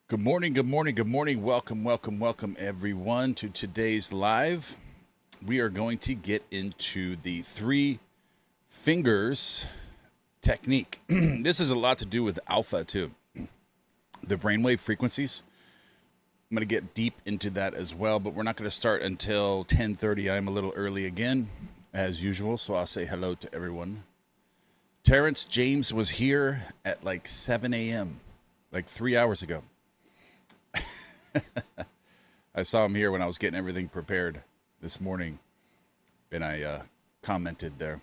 Good morning, good morning, good morning. Welcome, everyone, to today's live. We are going to get into the three fingers technique. This has a lot to do with alpha, too. The brainwave frequencies. I'm going to get deep into that as well, but we're not going to start until 10:30. I'm a little early again, as usual, so I'll say hello to everyone. Terrence James was here at like 7 a.m., like 3 hours ago. I saw him here when I was getting everything prepared this morning, and I commented there.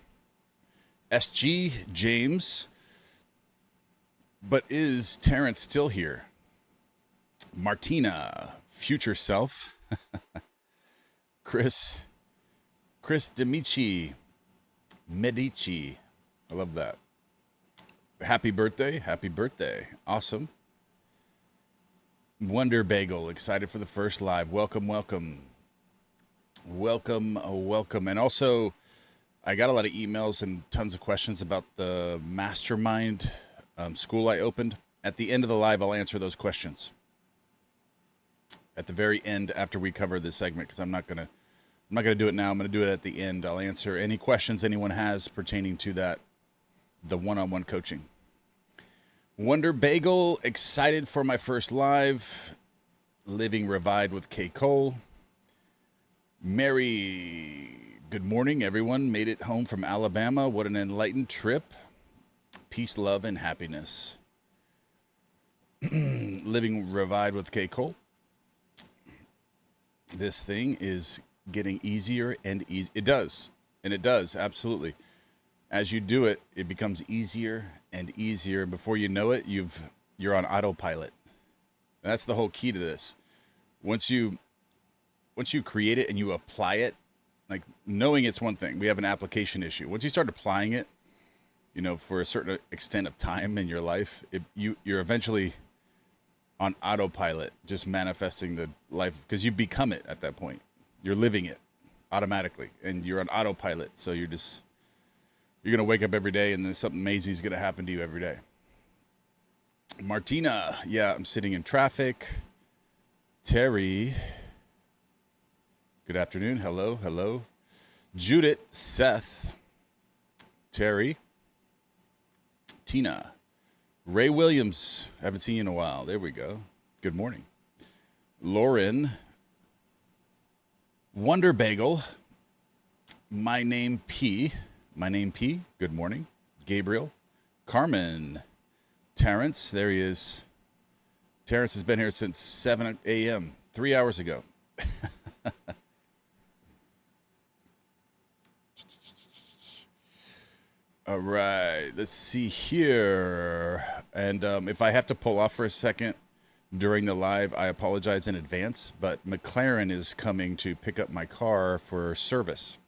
SG James, but is Terrence still here? Martina, future self. Chris Medici. I love that. Happy birthday. Awesome. Wonder Bagel, excited for the first live. Welcome. And also, I got a lot of emails and tons of questions about the mastermind school I opened. At the end of the live, I'll answer those questions. At the very end, after we cover this segment, because I'm not gonna do it now. I'm gonna do it at the end. I'll answer any questions anyone has pertaining to that, the one-on-one coaching. Wonder Bagel, excited for my first live. Living Revived with K. Cole. Mary, good morning, everyone. Made it home from Alabama. What an enlightened trip. Peace, love, and happiness. Living Revived with K. Cole. This thing is getting easier and easier. It does, absolutely. As you do it, it becomes easier and easier. And before you know it, you're on autopilot. That's the whole key to this. Once you create it and you apply it, like knowing it's one thing. We have an application issue. Once you start applying it, for a certain extent of time in your life, you're eventually on autopilot, just manifesting the life because you become it at that point. You're living it automatically, and you're on autopilot. So you're going to wake up every day and then something amazing is going to happen to you every day. Martina, yeah, I'm sitting in traffic. Terry, good afternoon. Hello. Judith, Seth, Terry, Tina, Ray Williams, haven't seen you in a while. There we go. Good morning. Lauren, Wonder Bagel, my name P, good morning. Gabriel, Carmen, Terrence, there he is. Terrence has been here since 7 a.m., 3 hours ago. All right, let's see here. And if I have to pull off for a second during the live, I apologize in advance, but McLaren is coming to pick up my car for service.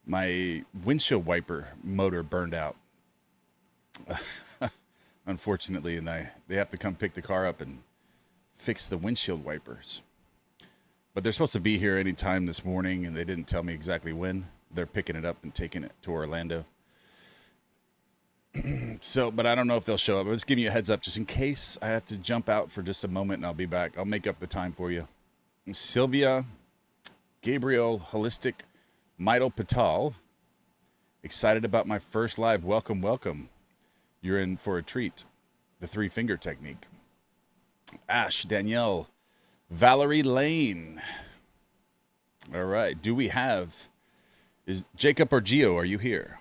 My windshield wiper motor burned out, unfortunately, and they have to come pick the car up and fix the windshield wipers. But they're supposed to be here any time this morning, and they didn't tell me exactly when. They're picking it up and taking it to Orlando. But I don't know if they'll show up. I'm just giving you a heads up just in case I have to jump out for just a moment, and I'll be back. I'll make up the time for you. Sylvia, Gabriel, Holistic, Midal Patal, excited about my first live. Welcome. You're in for a treat. The three-finger technique. Ash, Danielle, Valerie Lane. All right. Is Jacob or Gio, are you here?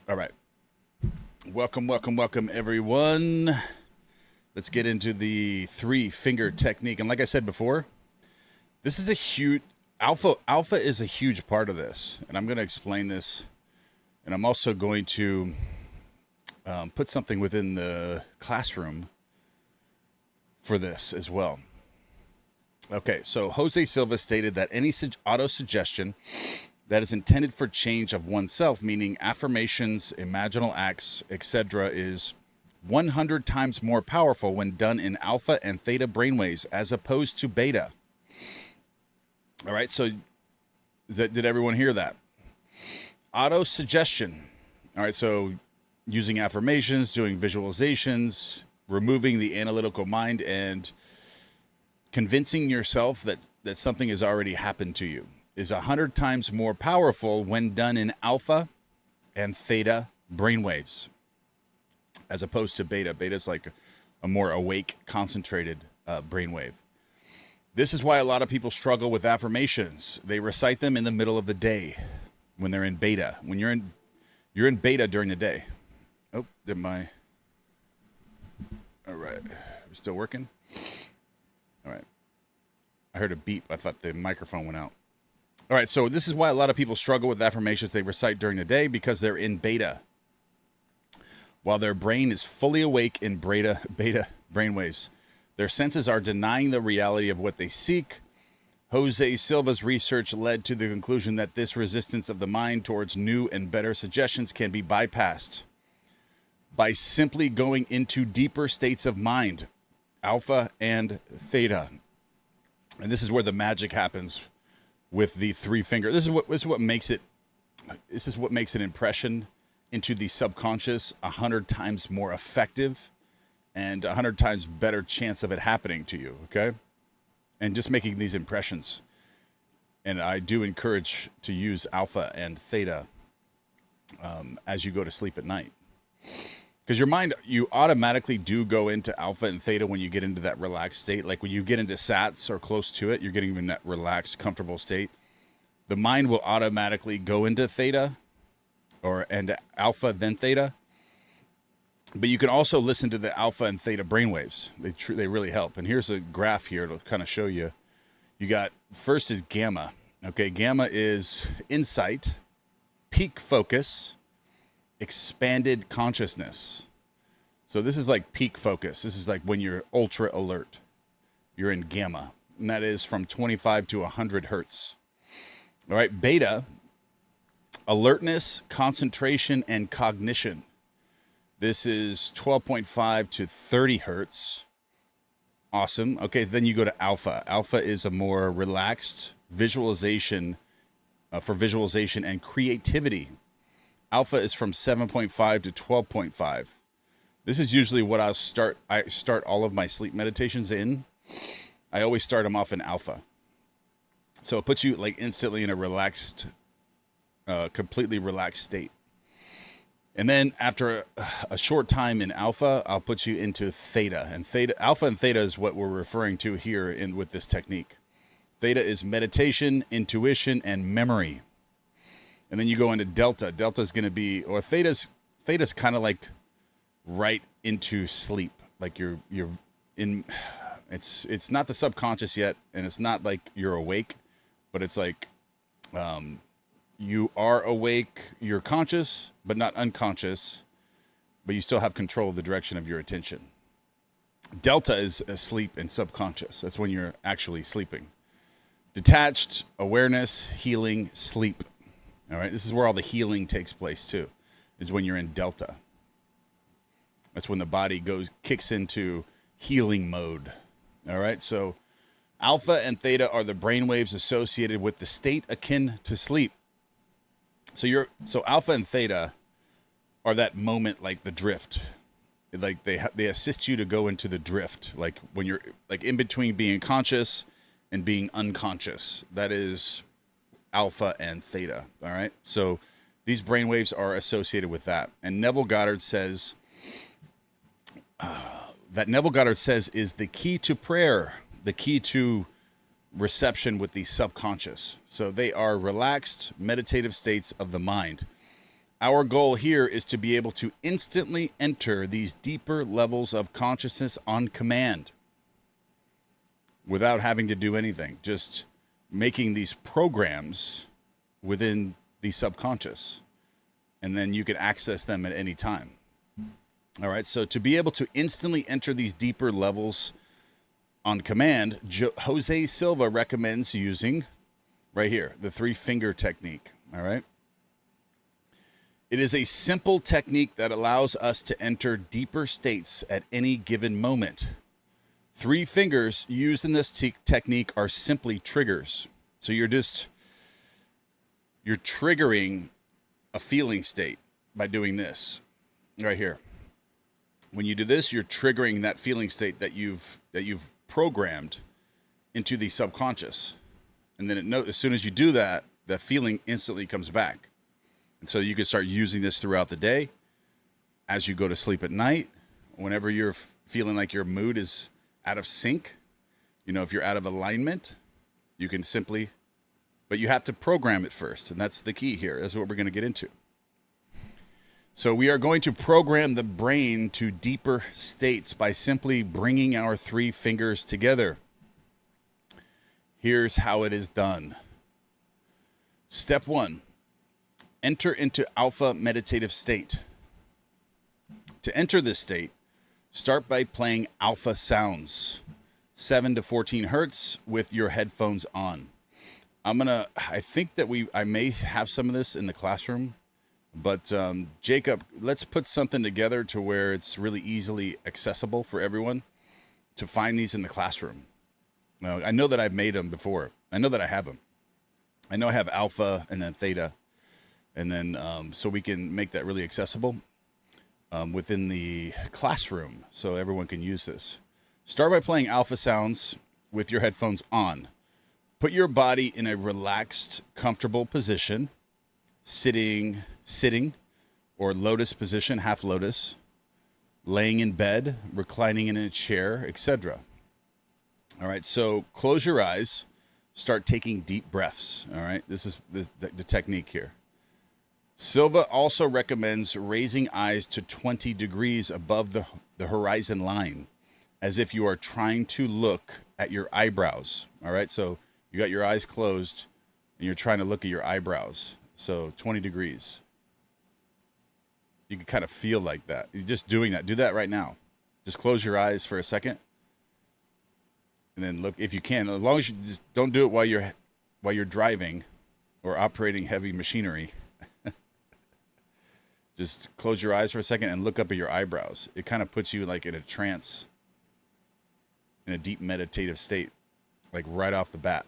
All right. Welcome, everyone. Let's get into the three-finger technique. And like I said before, this is a huge... Alpha is a huge part of this. And I'm going to explain this. And I'm also going to put something within the classroom for this as well. Okay, so Jose Silva stated that any auto-suggestion that is intended for change of oneself, meaning affirmations, imaginal acts, etc., is 100 times more powerful when done in alpha and theta brainwaves as opposed to beta. All right, so did everyone hear that? Auto-suggestion. All right, so using affirmations, doing visualizations, removing the analytical mind, and convincing yourself that something has already happened to you is 100 times more powerful when done in alpha and theta brainwaves as opposed to beta. Beta is like a more awake, concentrated brainwave. This is why a lot of people struggle with affirmations. They recite them in the middle of the day when they're in beta. When you're in beta during the day. Oh, did my... All right. We're still working? All right. I heard a beep. I thought the microphone went out. All right, so this is why a lot of people struggle with affirmations they recite during the day, because they're in beta, while their brain is fully awake in beta brainwaves. Their senses are denying the reality of what they seek. Jose Silva's research led to the conclusion that this resistance of the mind towards new and better suggestions can be bypassed by simply going into deeper states of mind, alpha and theta. And this is where the magic happens with the three finger. This is what makes an impression into the subconscious 100 times more effective and 100 times better chance of it happening to you, okay? And just making these impressions. And I do encourage to use alpha and theta as you go to sleep at night. Because your mind, you automatically do go into alpha and theta when you get into that relaxed state. Like when you get into sats or close to it, you're getting in that relaxed, comfortable state. The mind will automatically go into theta and alpha, then theta. But you can also listen to the alpha and theta brainwaves. They really help. And here's a graph here to kind of show you. You got, first is gamma. Okay, gamma is insight, peak focus, expanded consciousness. So this is like peak focus. This is like when you're ultra alert. You're in gamma. And that is from 25 to 100 hertz. All right, beta, alertness, concentration, and cognition. This is 12.5 to 30 hertz. Awesome. Okay, then you go to alpha. Alpha is a more relaxed visualization for visualization and creativity. Alpha is from 7.5 to 12.5. This is usually what I start all of my sleep meditations in. I always start them off in alpha. So it puts you like instantly in a relaxed, completely relaxed state. And then after a short time in alpha, I'll put you into theta. And alpha and theta is what we're referring to here with this technique. Theta is meditation, intuition, and memory. And then you go into delta. Delta is going to be, or theta's kind of like right into sleep. Like you're in, it's not the subconscious yet, and it's not like you're awake, but it's like you are awake, you're conscious, but not unconscious, but you still have control of the direction of your attention. Delta is asleep and subconscious. That's when you're actually sleeping. Detached, awareness, healing, sleep. All right, this is where all the healing takes place too, is when you're in delta. That's when the body kicks into healing mode. All right, so alpha and theta are the brainwaves associated with the state akin to sleep. So alpha and theta are that moment, like the drift. Like they assist you to go into the drift, like when you're like in between being conscious and being unconscious. That is alpha and theta. All right. So these brainwaves are associated with that. And Neville Goddard says is the key to prayer, the key to reception with the subconscious. So they are relaxed, meditative states of the mind. Our goal here is to be able to instantly enter these deeper levels of consciousness on command without having to do anything, just making these programs within the subconscious, and then you can access them at any time. All right, so to be able to instantly enter these deeper levels on command, Jose Silva recommends using, right here, the three-finger technique, all right? It is a simple technique that allows us to enter deeper states at any given moment. 3 fingers used in this technique are simply triggers. So you're triggering a feeling state by doing this right here. When you do this, you're triggering that feeling state that you've programmed into the subconscious. And then as soon as you do that, that feeling instantly comes back. And so you can start using this throughout the day, as you go to sleep at night, whenever you're feeling like your mood is out of sync, if you're out of alignment, you can simply, but you have to program it first. And that's the key here. That's what we're going to get into. So we are going to program the brain to deeper states by simply bringing our 3 fingers together. Here's how it is done. Step 1, enter into alpha meditative state. To enter this state, start by playing alpha sounds, 7 to 14 hertz with your headphones on. I think that I may have some of this in the classroom, but Jacob, let's put something together to where it's really easily accessible for everyone to find these in the classroom. I know that I've made them before. I know that I have them. I know I have alpha and then theta, and then so we can make that really accessible within the classroom so everyone can use this. Start by playing alpha sounds with your headphones on. Put your body in a relaxed, comfortable position, sitting, or lotus position, half lotus, laying in bed, reclining in a chair, etc. All right, so close your eyes, start taking deep breaths. All right, this is the technique here. Silva also recommends raising eyes to 20 degrees above the horizon line, as if you are trying to look at your eyebrows. All right, so you got your eyes closed and you're trying to look at your eyebrows. So 20 degrees. You can kind of feel like that. You're just doing that. Do that right now. Just close your eyes for a second. And then look, if you can, as long as you just don't do it while you're driving or operating heavy machinery. Just close your eyes for a second and look up at your eyebrows. It kind of puts you like in a trance, in a deep meditative state, like right off the bat.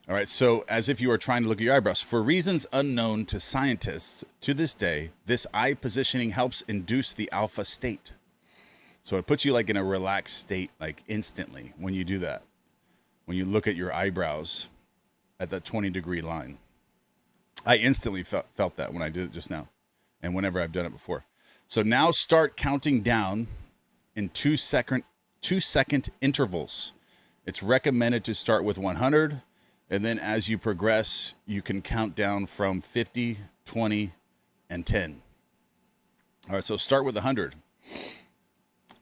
All right, so as if you are trying to look at your eyebrows. For reasons unknown to scientists to this day, this eye positioning helps induce the alpha state. So it puts you like in a relaxed state, like instantly when you do that. When you look at your eyebrows at that 20-degree line. I instantly felt that when I did it just now and whenever I've done it before. So now start counting down in 2-second intervals. It's recommended to start with 100, and then as you progress, you can count down from 50, 20, and 10. All right, so start with 100.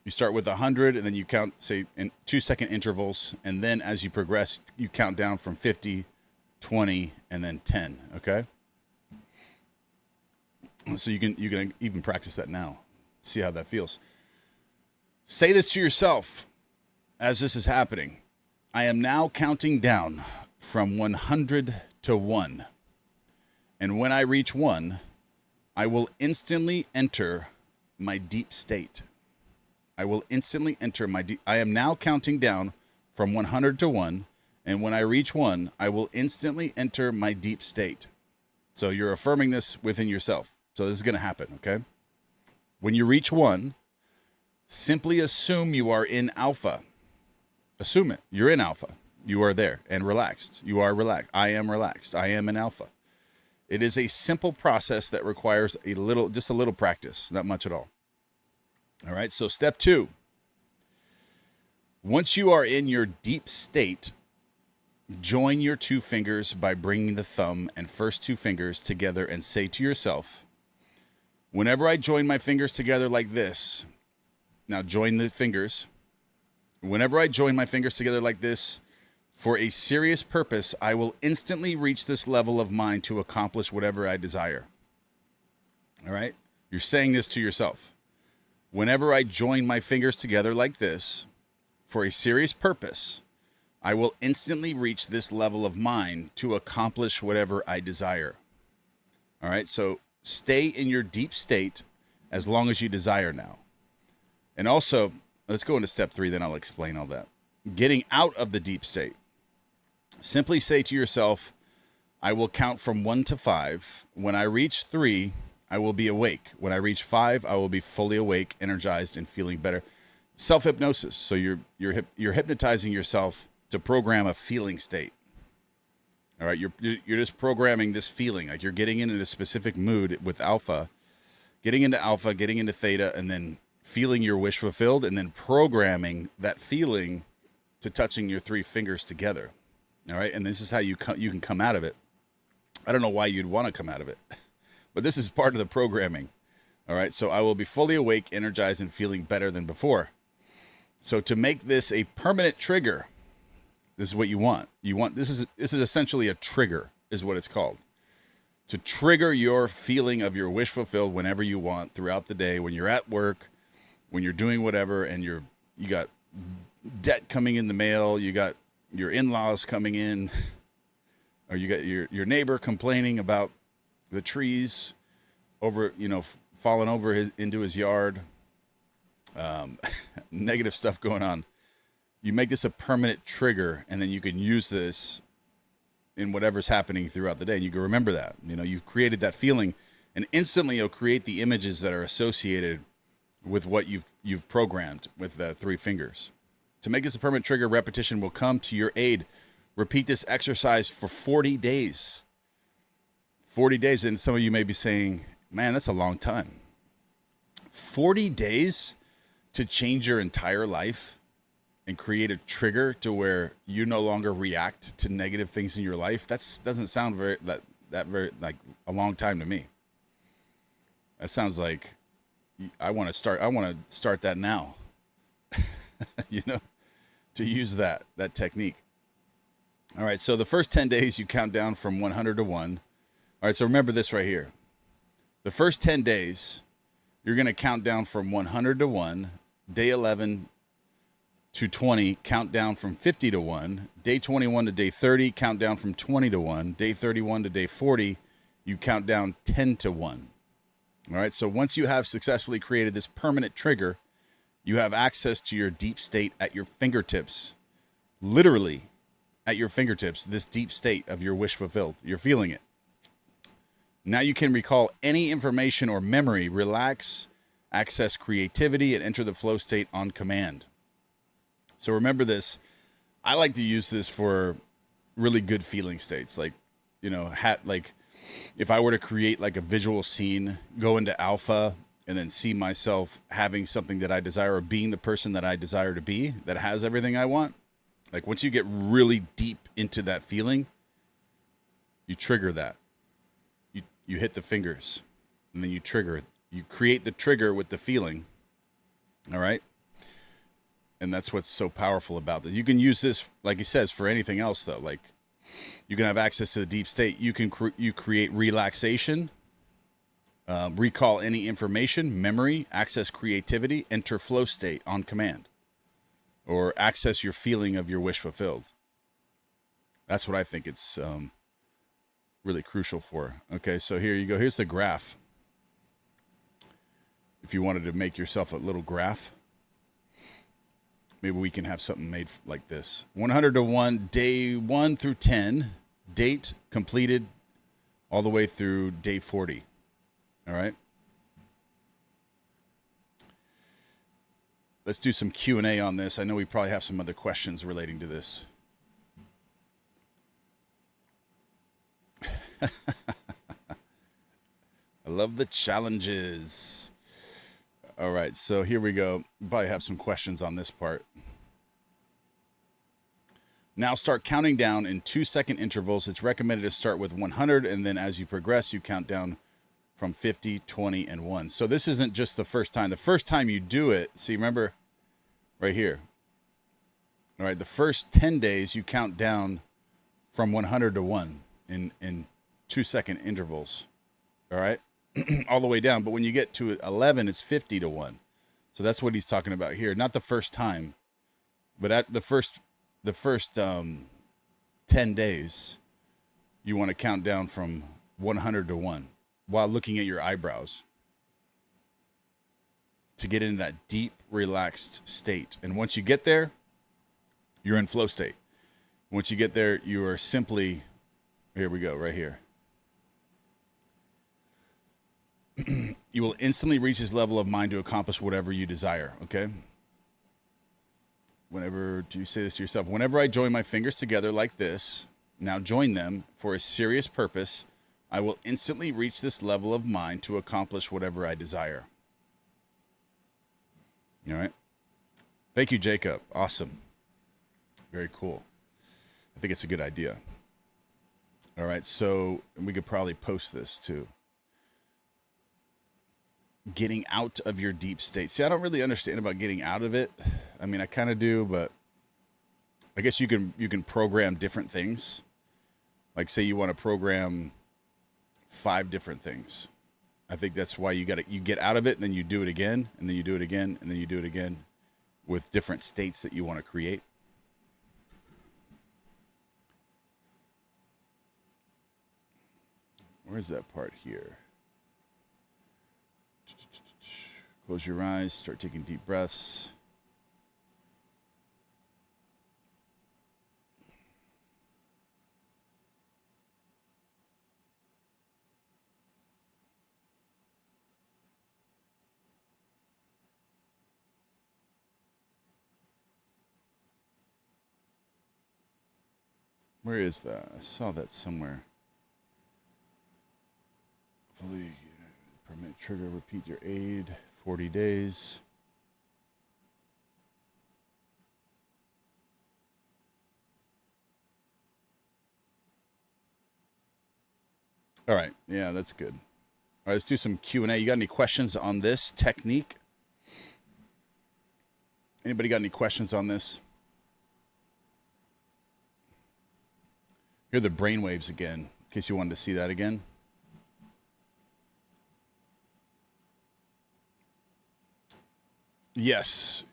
You start with 100, and then you count, say, in 2-second intervals, and then as you progress, you count down from 50, 20, and then 10, okay? So you can even practice that now. See how that feels. Say this to yourself as this is happening. I am now counting down from 100 to 1. And when I reach 1, I will instantly enter my deep state. I will instantly enter my deep. I am now counting down from 100 to 1. And when I reach 1, I will instantly enter my deep state. So you're affirming this within yourself. So this is going to happen, okay? When you reach 1, simply assume you are in alpha. Assume it. You're in alpha. You are there and relaxed. You are relaxed. I am relaxed. I am in alpha. It is a simple process that requires just a little practice, not much at all. All right, so step 2. Once you are in your deep state, join your 2 fingers by bringing the thumb and first 2 fingers together and say to yourself, whenever I join my fingers together like this, now join the fingers. Whenever I join my fingers together like this, for a serious purpose, I will instantly reach this level of mind to accomplish whatever I desire. All right? You're saying this to yourself. Whenever I join my fingers together like this, for a serious purpose, I will instantly reach this level of mind to accomplish whatever I desire. All right. So stay in your deep state as long as you desire now. And also, let's go into step 3, then I'll explain all that. Getting out of the deep state. Simply say to yourself, I will count from 1 to 5. When I reach 3, I will be awake. When I reach 5, I will be fully awake, energized, and feeling better. Self-hypnosis. So you're hypnotizing yourself to program a feeling state. All right, you're just programming this feeling. Like you're getting into a specific mood with alpha, getting into theta, and then feeling your wish fulfilled, and then programming that feeling to touching your 3 fingers together. All right, and this is how you can come out of it. I don't know why you'd want to come out of it, but this is part of the programming. All right, so I will be fully awake, energized, and feeling better than before. So to make this a permanent trigger, this is what you want. This is essentially a trigger, is what it's called. To trigger your feeling of your wish fulfilled whenever you want throughout the day, when you're at work, when you're doing whatever, and you got debt coming in the mail, you got your in-laws coming in, or you got your neighbor complaining about the trees over, falling over into his yard, negative stuff going on. You make this a permanent trigger, and then you can use this in whatever's happening throughout the day. And you can remember that. You've created that feeling, and instantly you'll create the images that are associated with what you've programmed with the 3 fingers. To make this a permanent trigger, repetition will come to your aid. Repeat this exercise for 40 days. 40 days, and some of you may be saying, man, that's a long time. 40 days to change your entire life and create a trigger to where you no longer react to negative things in your life. Doesn't sound very like a long time to me. That sounds like I want to start that now. To use that technique. All right, so the first 10 days you count down from 100 to 1. All right, so remember this right here. The first 10 days, you're going to count down from 100 to 1. Day 11 to 20, count down from 50 to 1. Day 21 to day 30, count down from 20 to 1. Day 31 to day 40, you count down 10 to 1. All right, so once you have successfully created this permanent trigger, you have access to your deep state at your fingertips. Literally at your fingertips, this deep state of your wish fulfilled. You're feeling it. Now you can recall any information or memory, relax, access creativity, and enter the flow state on command. So remember this. I like to use this for really good feeling states. Like, if I were to create like a visual scene, go into alpha, and then see myself having something that I desire, or being the person that I desire to be, that has everything I want. Like once you get really deep into that feeling, you trigger that. You hit the fingers, and then you trigger it. You create the trigger with the feeling. All right? And that's what's so powerful about it. You can use this, like he says, for anything else, though. Like, you can have access to the deep state. You can you create relaxation, recall any information, memory, access creativity, enter flow state on command, or access your feeling of your wish fulfilled. That's what I think it's really crucial for. Okay, so here you go. Here's the graph. If you wanted to make yourself a little graph, maybe we can have something made like this. 100 to 1, day 1 through 10, date completed all the way through day 40. All right. Let's do some Q&A on this. I know we probably have some other questions relating to this. I love the challenges. All right, so here we go. Probably have some questions on this part. Now start counting down in 2-second intervals. It's recommended to start with 100, and then as you progress, you count down from 50, 20, and 1. So this isn't just the first time. The first time you do it, see, remember right here. All right, the first 10 days, you count down from 100 to 1 in 2-second intervals. All right, all the way down. But when you get to 11, it's 50 to 1. So that's what he's talking about here. Not the first time, but at the first 10 days, you want to count down from 100 to 1. while looking at your eyebrows to get into that deep, relaxed state. And once you get there, you're in flow state. Once you get there, you are simply, here we go, right here. You will instantly reach this level of mind to accomplish whatever you desire, okay? Whenever, do you say this to yourself? Whenever I join my fingers together like this, now join them for a serious purpose, I will instantly reach this level of mind to accomplish whatever I desire. All right. Thank you, Jacob. Awesome. Very cool. I think it's a good idea. All right. So we could probably post this too. Getting out of your deep state. See, I don't really understand about getting out of it. I mean, I kind of do, but I guess you can program different things. Like say you want to program 5 different things. I think that's why you get out of it and then you do it again and then you do it again and then you do it again with different states that you want to create. Where's that part here? Close your eyes, start taking deep breaths. Where is that? I saw that somewhere. Fully permit trigger, repeat your aid, 40 days. All right. Yeah, that's good. All right, let's do some Q&A. You got any questions on this technique? Anybody got any questions on this? Here are the brain waves again, in case you wanted to see that again. Yes.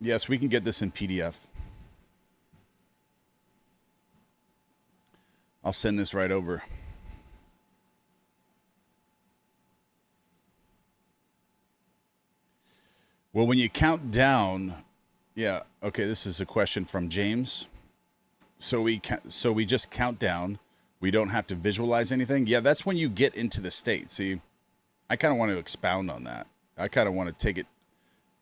Yes, we can get this in PDF. I'll send this right over. Well, when you count down, yeah, okay, this is a question from James. So we just count down. We don't have to visualize anything. Yeah, that's when you get into the state. See, I kind of want to expound on that. I kind of want to take it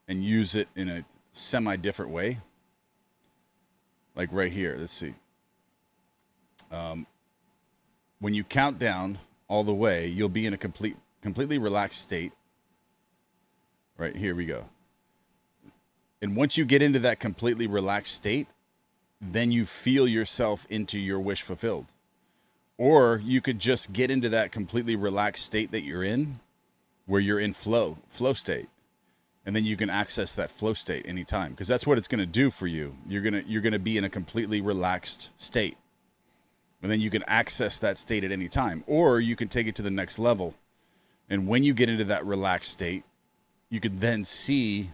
and use it in a semi-different way. Like right here, let's see. When you count down all the way, you'll be in a completely relaxed state. Right, here we go. And once you get into that completely relaxed state, then you feel yourself into your wish fulfilled. Or you could just get into that completely relaxed state that you're in, where you're in flow state. And then you can access that flow state anytime, because that's what it's going to do for you. You're going to be in a completely relaxed state. And then you can access that state at any time. Or you can take it to the next level. And when you get into that relaxed state, you can then see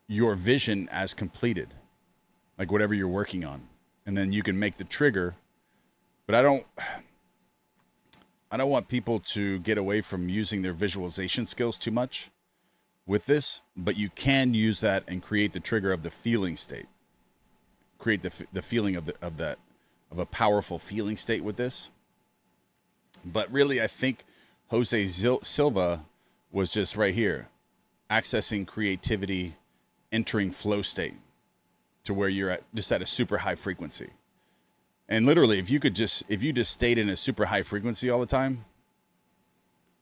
your vision as completed, like whatever you're working on. And then you can make the trigger. But I don't want people to get away from using their visualization skills too much with this, but you can use that and create the trigger of the feeling state. Create the feeling of a powerful feeling state with this. But really, I think Jose Silva was just right here, accessing creativity, entering flow state to where you're just at a super high frequency. And literally, if you just stayed in a super high frequency all the time,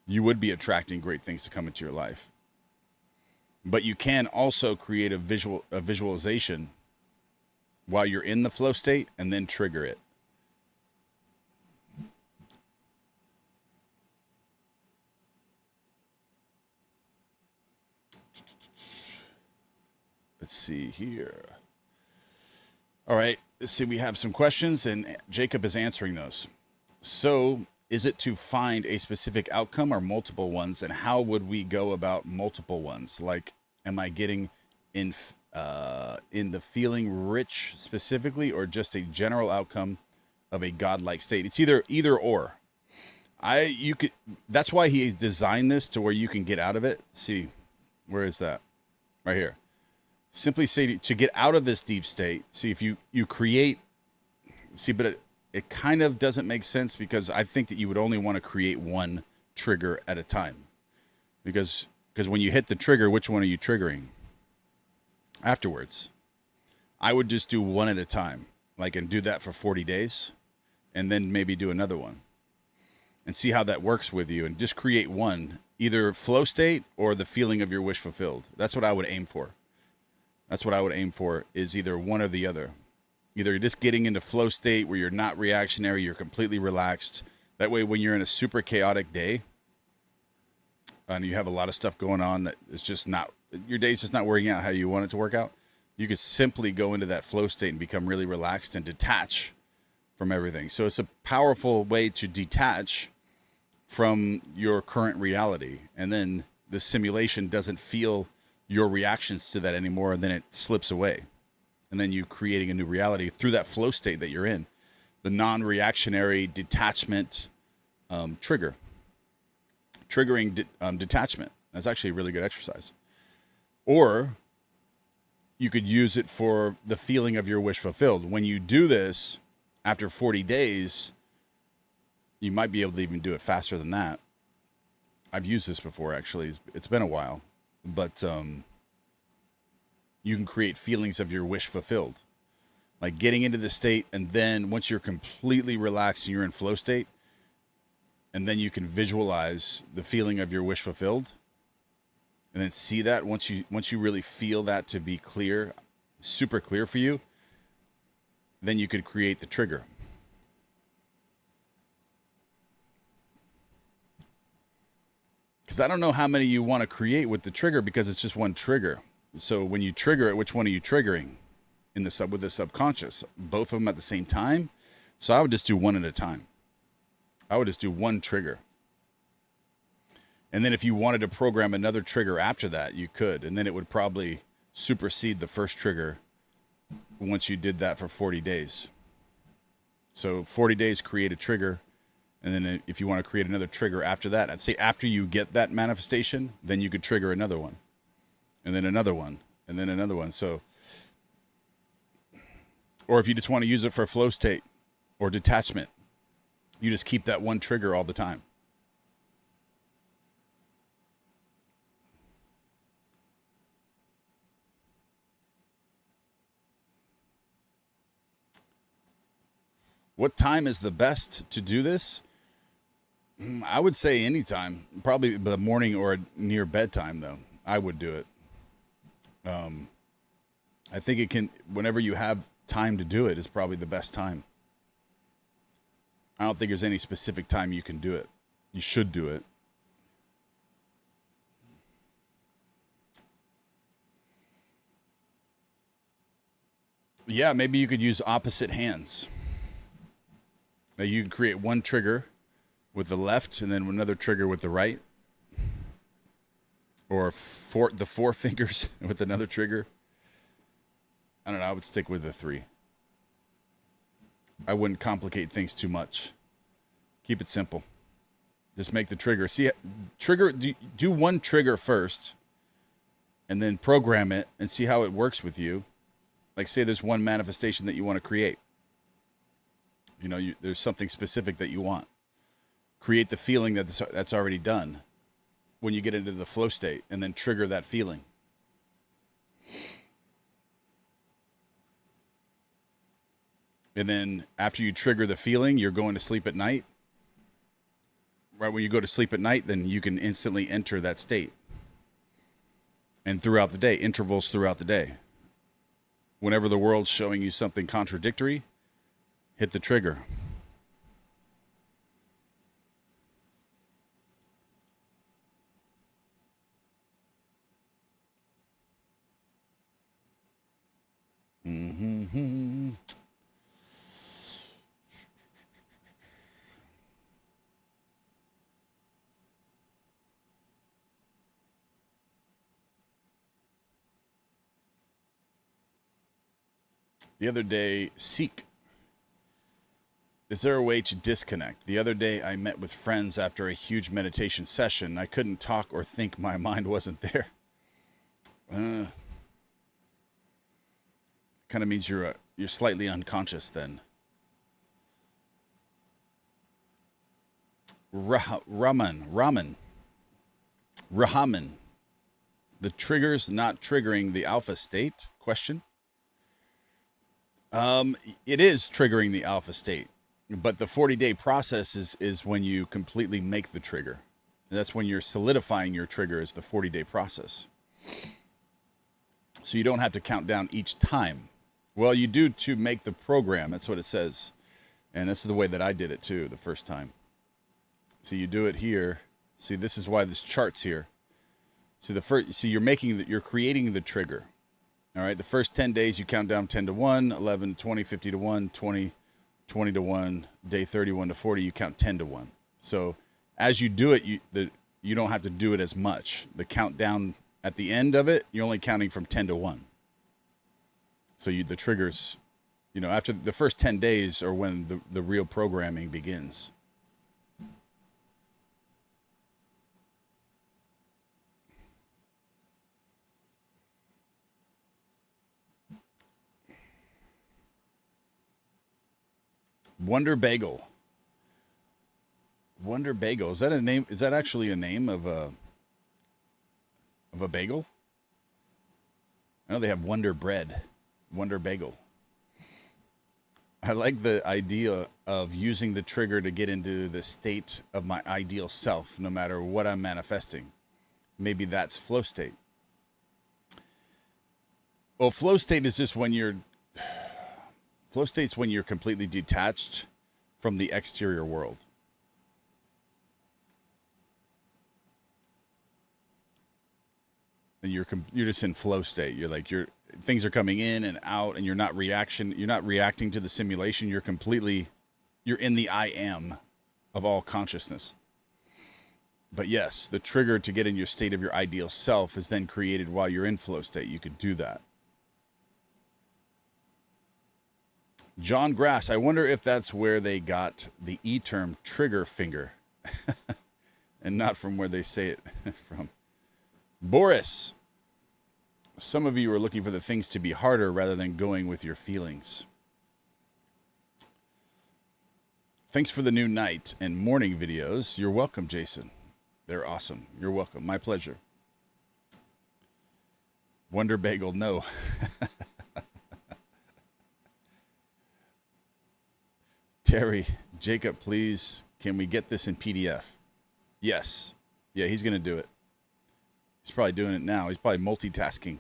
you would be attracting great things to come into your life. But you can also create a visualization while you're in the flow state and then trigger it. Let's see here. All right, let's see. We have some questions, and Jacob is answering those. So, is it to find a specific outcome or multiple ones, and how would we go about multiple ones? Like, am I getting in the feeling rich specifically, or just a general outcome of a godlike state? It's either or. You could, that's why he designed this to where you can get out of it. See, where is that? Right here. Simply say to get out of this deep state. See, if you create, see, but it kind of doesn't make sense, because I think that you would only want to create one trigger at a time. Because when you hit the trigger, which one are you triggering afterwards? I would just do one at a time, like, and do that for 40 days, and then maybe do another one and see how that works with you, and just create one, either flow state or the feeling of your wish fulfilled. That's what I would aim for. That's what I would aim for, is either one or the other. Either you're just getting into flow state where you're not reactionary, you're completely relaxed. That way, when you're in a super chaotic day and you have a lot of stuff going on that it's just not, your day's just not working out how you want it to work out, you could simply go into that flow state and become really relaxed and detach from everything. So it's a powerful way to detach from your current reality. And then the simulation doesn't feel your reactions to that anymore, and then it slips away. And then you creating a new reality through that flow state that you're in. The non-reactionary detachment trigger. Triggering detachment. That's actually a really good exercise. Or you could use it for the feeling of your wish fulfilled. When you do this, after 40 days, you might be able to even do it faster than that. I've used this before, actually. It's been a while. But you can create feelings of your wish fulfilled. Like getting into the state, and then once you're completely relaxed and you're in flow state, and then you can visualize the feeling of your wish fulfilled. And then see that once you really feel that to be clear, super clear for you, then you could create the trigger. Because I don't know how many you want to create with the trigger, because it's just one trigger. So when you trigger it, which one are you triggering with the subconscious? Both of them at the same time? So I would just do one at a time. I would just do one trigger. And then if you wanted to program another trigger after that, you could. And then it would probably supersede the first trigger once you did that for 40 days. So 40 days, create a trigger. And then if you want to create another trigger after that, I'd say after you get that manifestation, then you could trigger another one. And then another one. And then another one. So, or if you just want to use it for flow state or detachment, you just keep that one trigger all the time. What time is the best to do this? I would say anytime, probably the morning or near bedtime, though. I would do it. I think it can, whenever you have time to do it, is probably the best time. I don't think there's any specific time you can do it. You should do it. Yeah, maybe you could use opposite hands. Now you can create one trigger with the left and then another trigger with the right. Or the four fingers with another trigger. I don't know. I would stick with the 3. I wouldn't complicate things too much. Keep it simple. Just make the trigger. See, do one trigger first, and then program it and see how it works with you. Like, say there's one manifestation that you want to create. You know, there's something specific that you want. Create the feeling that's already done when you get into the flow state, and then trigger that feeling. And then after you trigger the feeling, you're going to sleep at night. Right when you go to sleep at night, then you can instantly enter that state. And throughout the day, intervals throughout the day. Whenever the world's showing you something contradictory, hit the trigger. Mm-hmm. The other day, Seek. Is there a way to disconnect? The other day I met with friends after a huge meditation session. I couldn't talk or think. My mind wasn't there. Kind of means you're slightly unconscious then. Raman. The triggers not triggering the alpha state? Question. It is triggering the alpha state, but the 40-day process is when you completely make the trigger. That's when you're solidifying your trigger is the 40-day process. So you don't have to count down each time. Well, you do to make the program. That's what it says. And this is the way that I did it too the first time. So you do it here. See, this is why this chart's here. See, you're creating the trigger. All right, the first 10 days you count down 10 to 1, 11, 20, 50 to 1, 20, 20 to 1, day 31 to 40, you count 10 to 1. So as you do it, you don't have to do it as much. The countdown at the end of it, you're only counting from 10 to 1. So the triggers, after the first 10 days are when the real programming begins. Wonder Bagel. Wonder Bagel. Is that a name? Is that actually a name of a bagel? I know they have Wonder Bread. Wonder Bagel. I like the idea of using the trigger to get into the state of my ideal self, no matter what I'm manifesting. Maybe that's flow state. Well, flow state is just flow state's when you're completely detached from the exterior world. And you're just in flow state. Things are coming in and out, and you're not reacting to the simulation. You're in the I am of all consciousness. But yes, the trigger to get in your state of your ideal self is then created while you're in flow state. You could do that. John Grass, I wonder if that's where they got the E term trigger finger and not from where they say it from. Boris, some of you are looking for the things to be harder rather than going with your feelings. Thanks for the new night and morning videos. You're welcome, Jason. They're awesome. You're welcome. My pleasure. Wonder Bagel, no. Terry, Jacob, please, can we get this in PDF? Yes. Yeah, he's going to do it. He's probably doing it now. He's probably multitasking.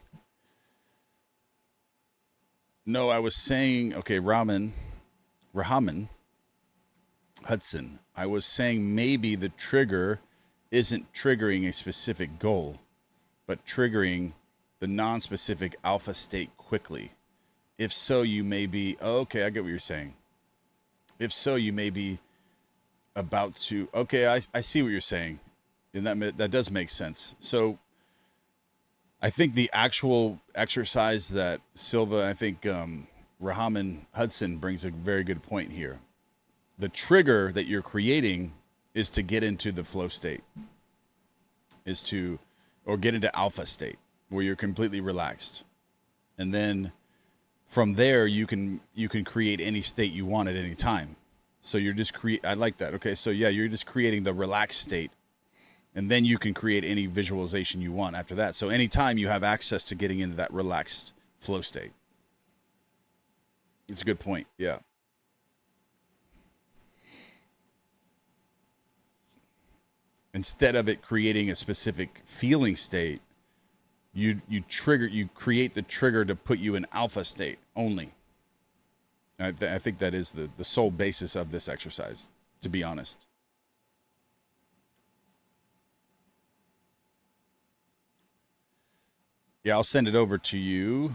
No, I was saying, okay, Rahaman Hudson. I was saying maybe the trigger isn't triggering a specific goal, but triggering the non-specific alpha state quickly. If so, you may be, okay, I get what you're saying. If so, you may be about to, okay, I see what you're saying. And that does make sense. So I think the actual exercise that Silva, I think Rahaman Hudson brings a very good point here. The trigger that you're creating is to get into the flow state, or get into alpha state where you're completely relaxed. And then from there, you can create any state you want at any time. So you're just I like that. Okay, so yeah, you're just creating the relaxed state, and then you can create any visualization you want after that. So anytime you have access to getting into that relaxed flow state. It's a good point. Yeah. Instead of it creating a specific feeling state, you create the trigger to put you in alpha state only. I think that is the sole basis of this exercise, to be honest. Yeah, I'll send it over to you.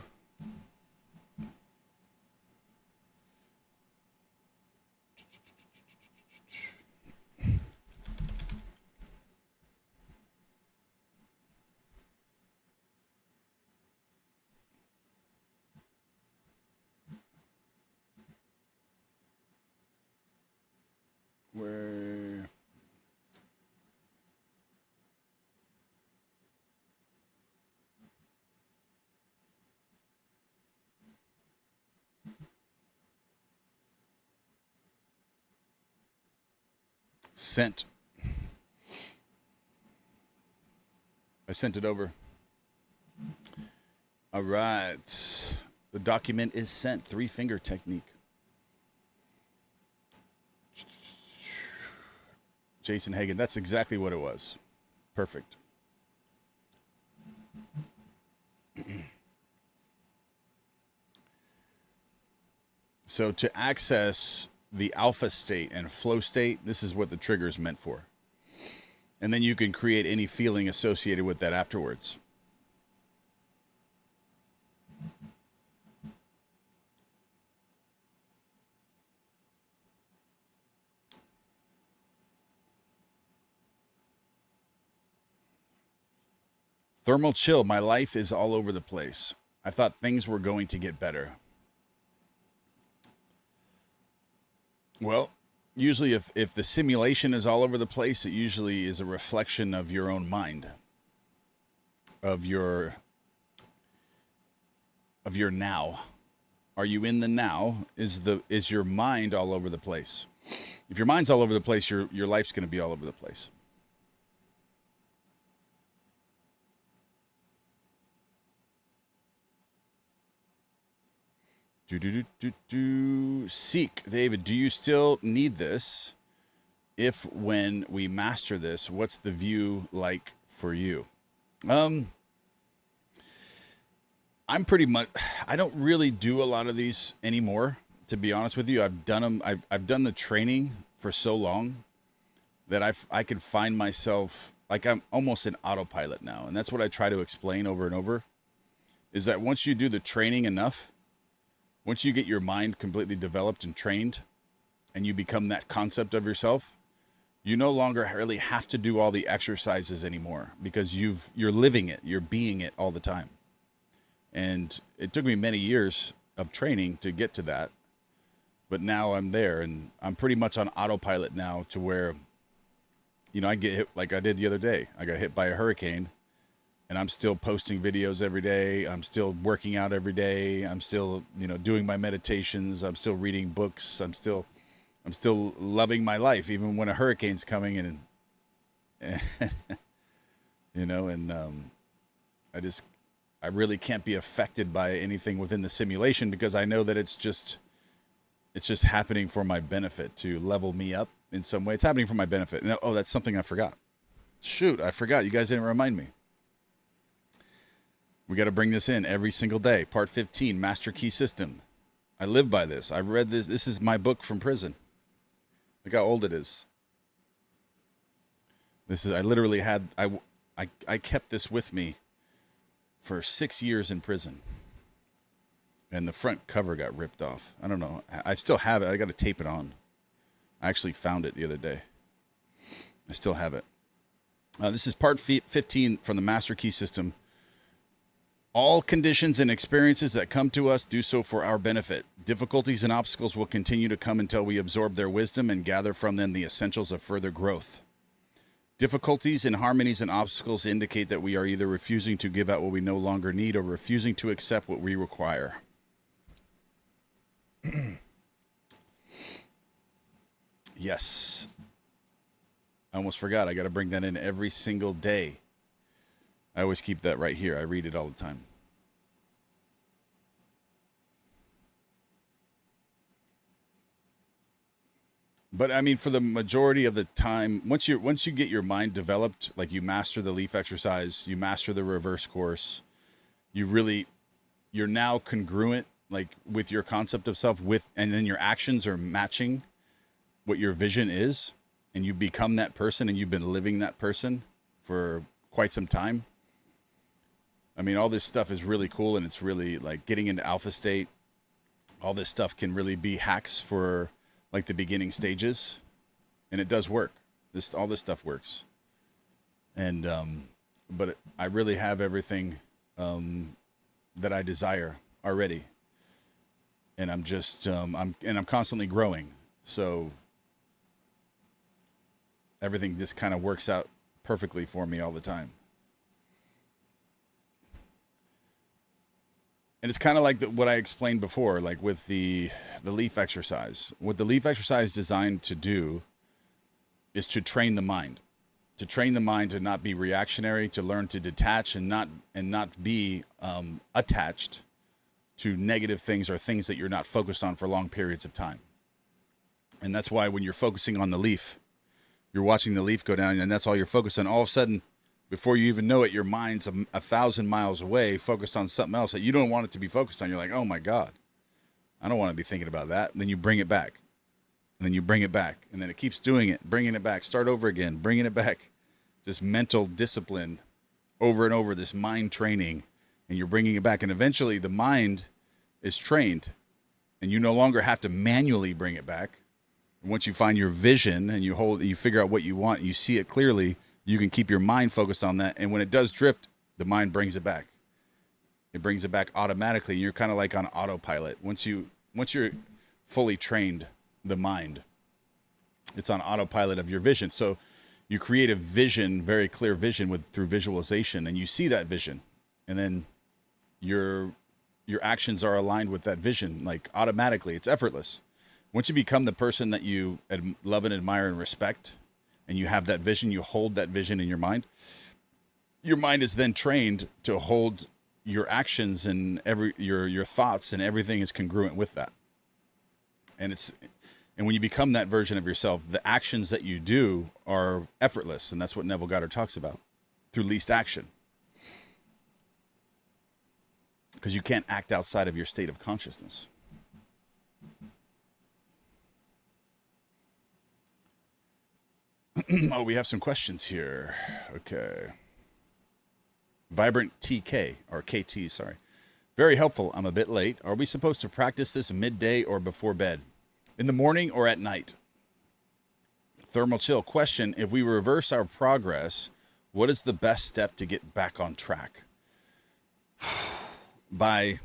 Sent. I sent it over. All right. The document is sent. 3-finger technique. Jason Hagen. That's exactly what it was. Perfect. So to access the alpha state and flow state, this is what the trigger is meant for. And then you can create any feeling associated with that afterwards. Thermal chill. My life is all over the place. I thought things were going to get better. Well, usually if the simulation is all over the place, it usually is a reflection of your own mind, of your now. Are you in the now? Is your mind all over the place? If your mind's all over the place, your life's going to be all over the place. Seek, David, do you still need this? If when we master this, what's the view like for you? I'm pretty much, I don't really do a lot of these anymore, to be honest with you. I've done them. I've done the training for so long that I could find myself, like I'm almost in autopilot now. And that's what I try to explain over and over, is that once you do the training enough, once you get your mind completely developed and trained and you become that concept of yourself, you no longer really have to do all the exercises anymore, because you're living it, you're being it all the time. And it took me many years of training to get to that, but now I'm there, and I'm pretty much on autopilot now, to where, I get hit like I did the other day. I got hit by a hurricane, and I'm still posting videos every day. I'm still working out every day. I'm still, doing my meditations. I'm still reading books. I'm still loving my life, even when a hurricane's coming in. I really can't be affected by anything within the simulation, because I know that it's just happening for my benefit, to level me up in some way. It's happening for my benefit. And, oh, that's something I forgot. Shoot, I forgot. You guys didn't remind me. We got to bring this in every single day. Part 15, Master Key System. I live by this. I read this. This is my book from prison. Look how old it is. I literally had, I kept this with me for 6 years in prison. And the front cover got ripped off. I don't know. I still have it. I got to tape it on. I actually found it the other day. I still have it. This is part 15 from the Master Key System. All conditions and experiences that come to us do so for our benefit. Difficulties and obstacles will continue to come until we absorb their wisdom and gather from them the essentials of further growth. Difficulties, inharmonies, and obstacles indicate that we are either refusing to give out what we no longer need, or refusing to accept what we require. Yes. I almost forgot. I got to bring that in every single day. I always keep that right here. I read it all the time. But I mean, for the majority of the time, once you get your mind developed, like you master the leaf exercise, you master the reverse course, you're now congruent, like with your concept of self, and then your actions are matching what your vision is, and you become that person, and you've been living that person for quite some time. I mean, all this stuff is really cool, and it's really like getting into alpha state. All this stuff can really be hacks for like the beginning stages, and it does work. All this stuff works. And but I really have everything that I desire already, and I'm just I'm constantly growing. So everything just kind of works out perfectly for me all the time. And it's kind of like what I explained before, like with the leaf exercise. What the leaf exercise is designed to do is to train the mind. To train the mind to not be reactionary, to learn to detach and not be attached to negative things or things that you're not focused on for long periods of time. And that's why when you're focusing on the leaf, you're watching the leaf go down, and that's all you're focused on. All of a sudden, before you even know it, your mind's 1,000 miles away, focused on something else that you don't want it to be focused on. You're like, oh my God, I don't want to be thinking about that. And then you bring it back. And then you bring it back. And then it keeps doing it, bringing it back, start over again, bringing it back. This mental discipline over and over, this mind training, and you're bringing it back. And eventually the mind is trained, and you no longer have to manually bring it back. And once you find your vision and you figure out what you want, you see it clearly, you can keep your mind focused on that. And when it does drift, the mind brings it back. It brings it back automatically. You're kind of like on autopilot. Once you're fully trained, the mind, it's on autopilot of your vision. So you create a vision, very clear vision through visualization, and you see that vision, and then your actions are aligned with that vision, like automatically. It's effortless. Once you become the person that you love and admire and respect, and you have that vision, you hold that vision in your mind is then trained to hold your actions and your thoughts, and everything is congruent with that. And when you become that version of yourself, the actions that you do are effortless. And that's what Neville Goddard talks about, through least action. Because you can't act outside of your state of consciousness. Oh, we have some questions here. Okay. Vibrant TK, or KT, sorry. Very helpful. I'm a bit late. Are we supposed to practice this midday or before bed? In the morning or at night? Thermal Chill question, if we reverse our progress, what is the best step to get back on track? By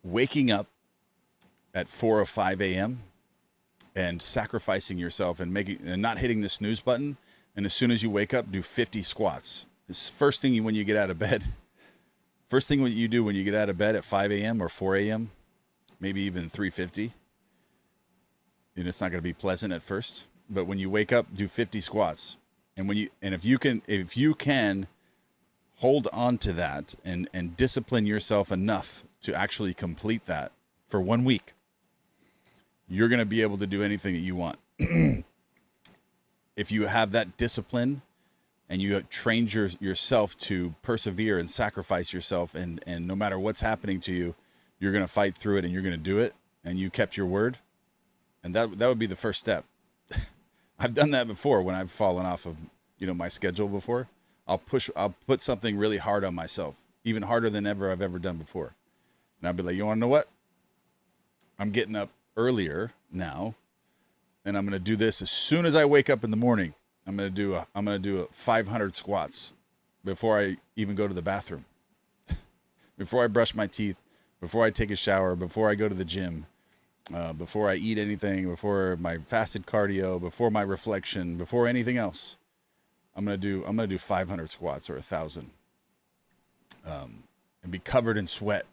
waking up at 4 or 5 a.m. and sacrificing yourself and not hitting the snooze button. And as soon as you wake up, do 50 squats. It's first thing when you get out of bed. First thing you do when you get out of bed at 5 a.m. or 4 a.m., maybe even 3:50. And it's not going to be pleasant at first, but when you wake up, do 50 squats. And if you can hold on to that and discipline yourself enough to actually complete that for 1 week, you're going to be able to do anything that you want. If you have that discipline and you have trained yourself to persevere and sacrifice yourself, and no matter what's happening to you, you're going to fight through it and you're going to do it, and you kept your word. And that would be the first step. I've done that before when I've fallen off of, my schedule before. I'll put something really hard on myself, even harder than I've ever done before. And I'll be like, you want to know what? I'm getting up earlier now, and I'm going to do this as soon as I wake up in the morning. I'm going to do 500 squats before I even go to the bathroom, before I brush my teeth, before I take a shower, before I go to the gym. Before I eat anything, before my fasted cardio, before my reflection, before anything else, I'm gonna do 500 squats or 1,000, and be covered in sweat.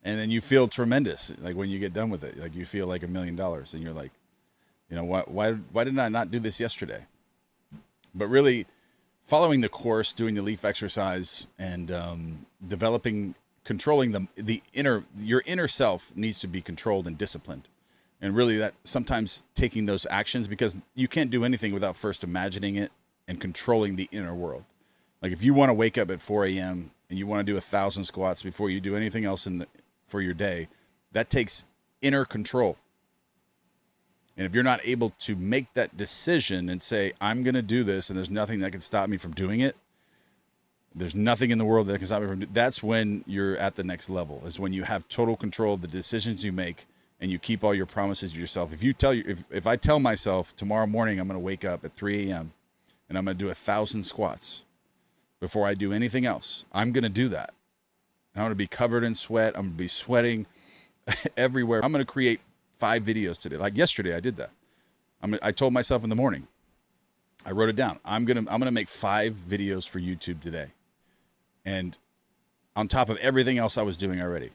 And then you feel tremendous, like when you get done with it, like you feel like $1 million, and you're like, why didn't I not do this yesterday? But really, following the course, doing the leaf exercise, and controlling your inner self needs to be controlled and disciplined. And really that sometimes taking those actions, because you can't do anything without first imagining it and controlling the inner world. Like if you want to wake up at 4 a.m. and you want to do 1,000 squats before you do anything else for your day, that takes inner control. And if you're not able to make that decision and say, I'm going to do this and there's nothing that can stop me from doing it, there's nothing in the world that can stop me from doing it, that's when you're at the next level, is when you have total control of the decisions you make and you keep all your promises to yourself. If I tell myself tomorrow morning I'm going to wake up at 3 a.m. and I'm going to do 1,000 squats before I do anything else, I'm going to do that. I'm going to be covered in sweat. I'm going to be sweating everywhere. I'm going to create 5 videos today. Like yesterday, I did that. I told myself in the morning, I wrote it down. I'm going to make 5 videos for YouTube today. And on top of everything else I was doing already,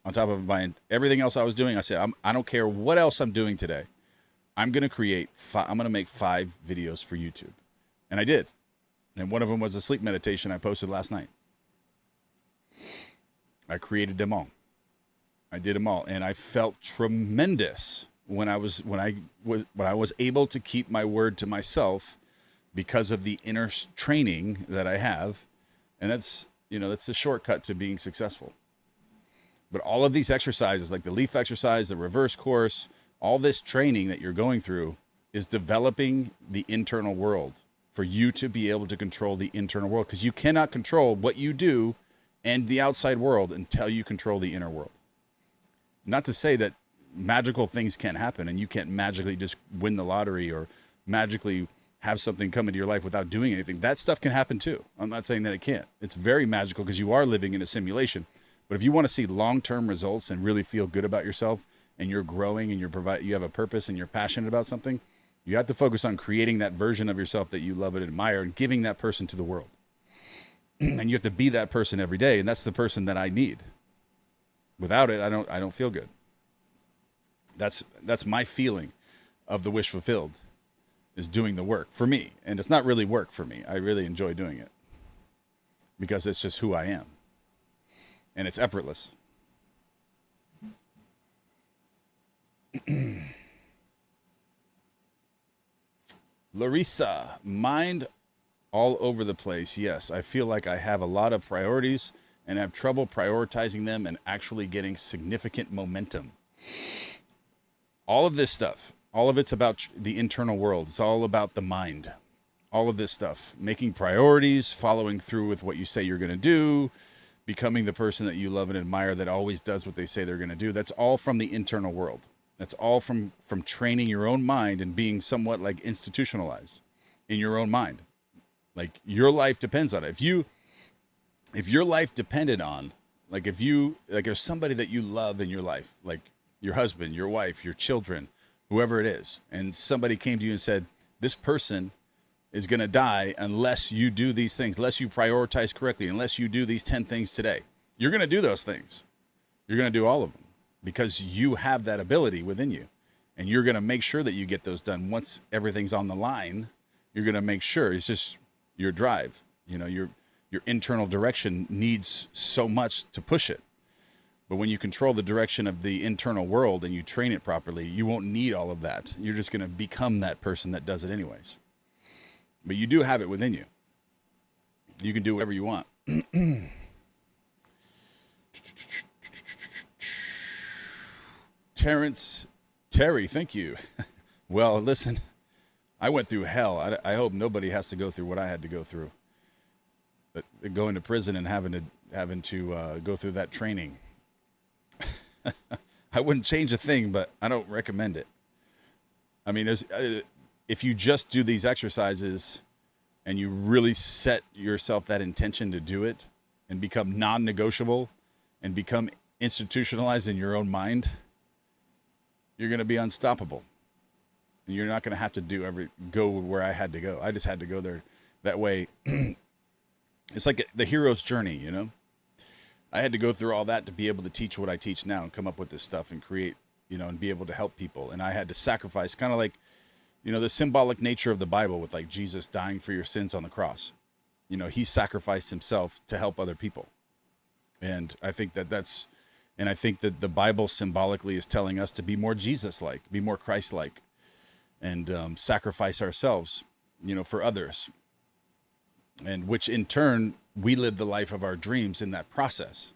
on top of everything else I was doing, I said, I don't care what else I'm doing today. I'm going to make 5 videos for YouTube. And I did. And one of them was a sleep meditation I posted last night. I created them all. I did them all. And I felt tremendous when I was able to keep my word to myself because of the inner training that I have. And that's the shortcut to being successful. But all of these exercises, like the leaf exercise, the reverse course, all this training that you're going through is developing the internal world for you to be able to control the internal world, because you cannot control what you do and the outside world until you control the inner world. Not to say that magical things can't happen and you can't magically just win the lottery or magically have something come into your life without doing anything. That stuff can happen too. I'm not saying that it can't. It's very magical because you are living in a simulation. But if you want to see long-term results and really feel good about yourself and you're growing and you have a purpose and you're passionate about something, you have to focus on creating that version of yourself that you love and admire and giving that person to the world. And you have to be that person every day. And that's the person that I need. Without it, I don't feel good. That's my feeling of the wish fulfilled, is doing the work for me. And it's not really work for me. I really enjoy doing it because it's just who I am. And it's effortless. Larissa, mind all over the place. Yes, I feel like I have a lot of priorities and have trouble prioritizing them and actually getting significant momentum. All of this stuff, all of it's about the internal world. It's all about the mind. All of this stuff, making priorities, following through with what you say you're going to do, becoming the person that you love and admire that always does what they say they're going to do. That's all from the internal world. That's all from training your own mind and being somewhat like institutionalized in your own mind. Like your life depends on it. If your life depended on, like if there's somebody that you love in your life, like your husband, your wife, your children, whoever it is, and somebody came to you and said, this person is going to die unless you do these things, unless you prioritize correctly, unless you do these 10 things today. You're going to do those things. You're going to do all of them because you have that ability within you. And you're going to make sure that you get those done. Once everything's on the line, you're going to make sure. It's just your drive. You know, your internal direction needs so much to push it. But when you control the direction of the internal world and you train it properly, you won't need all of that. You're just going to become that person that does it anyways. But you do have it within you. You can do whatever you want. Terry, thank you. Well, listen, I went through hell. I hope nobody has to go through what I had to go through. But going to prison and having to go through that training. I wouldn't change a thing, but I don't recommend it. I mean, if you just do these exercises and you really set yourself that intention to do it and become non-negotiable and become institutionalized in your own mind, you're going to be unstoppable. And you're not going to have to go where I had to go. I just had to go there that way. It's like the hero's journey, you know? I had to go through all that to be able to teach what I teach now and come up with this stuff and create, you know, and be able to help people. And I had to sacrifice, kind of like, you know, the symbolic nature of the Bible with like Jesus dying for your sins on the cross. You know, he sacrificed himself to help other people. And I think that the Bible symbolically is telling us to be more Jesus-like, be more Christ-like, and sacrifice ourselves, you know, for others. And which in turn, we live the life of our dreams in that process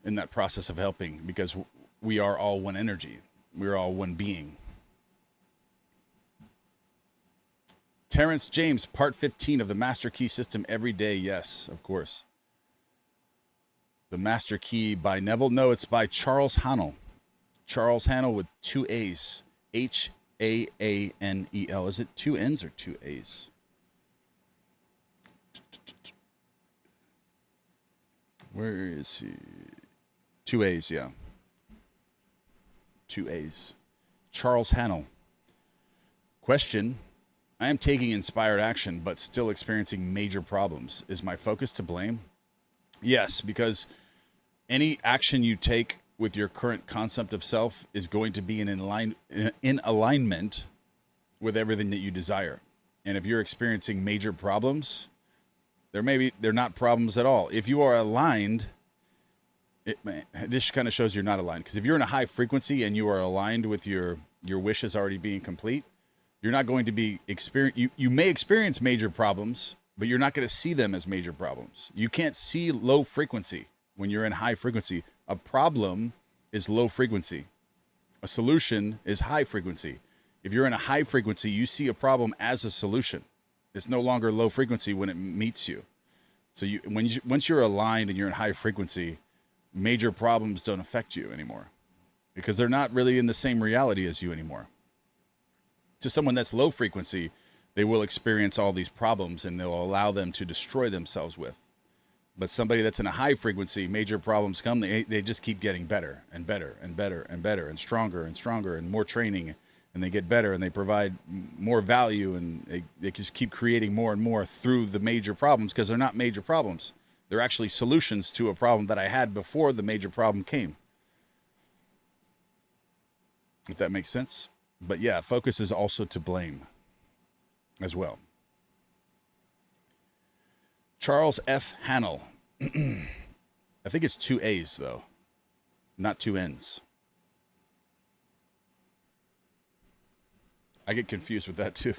of helping, because we are all one energy. We're all one being. Terrence James, part 15 of the Master Key System every day. Yes, of course. The Master Key by Neville. No, it's by Charles Haanel. Charles Haanel with 2 A's. Haanel. Is it 2 N's or 2 A's? Where is he? 2 A's, yeah. 2 A's. Charles Haanel. Question. I am taking inspired action, but still experiencing major problems. Is my focus to blame? Yes, because any action you take with your current concept of self is going to be in alignment with everything that you desire. And if you're experiencing major problems, they're not problems at all. If you are aligned, this kind of shows you're not aligned. Because if you're in a high frequency and you are aligned with your wishes already being complete, you're not going to be you may experience major problems, but you're not going to see them as major problems. You can't see low frequency when you're in high frequency. A problem is low frequency. A solution is high frequency. If you're in a high frequency, you see a problem as a solution. It's no longer low frequency when it meets you. So once you're aligned and you're in high frequency, major problems don't affect you anymore because they're not really in the same reality as you anymore. To someone that's low frequency, they will experience all these problems and they'll allow them to destroy themselves with. But somebody that's in a high frequency, major problems come, they just keep getting better and better and better and better and stronger and more training, and they get better and they provide more value, and they just keep creating more and more through the major problems, because they're not major problems. They're actually solutions to a problem that I had before the major problem came. If that makes sense. But yeah, focus is also to blame as well. Charles F. Hannell. I think it's 2 A's, though, not 2 N's. I get confused with that, too.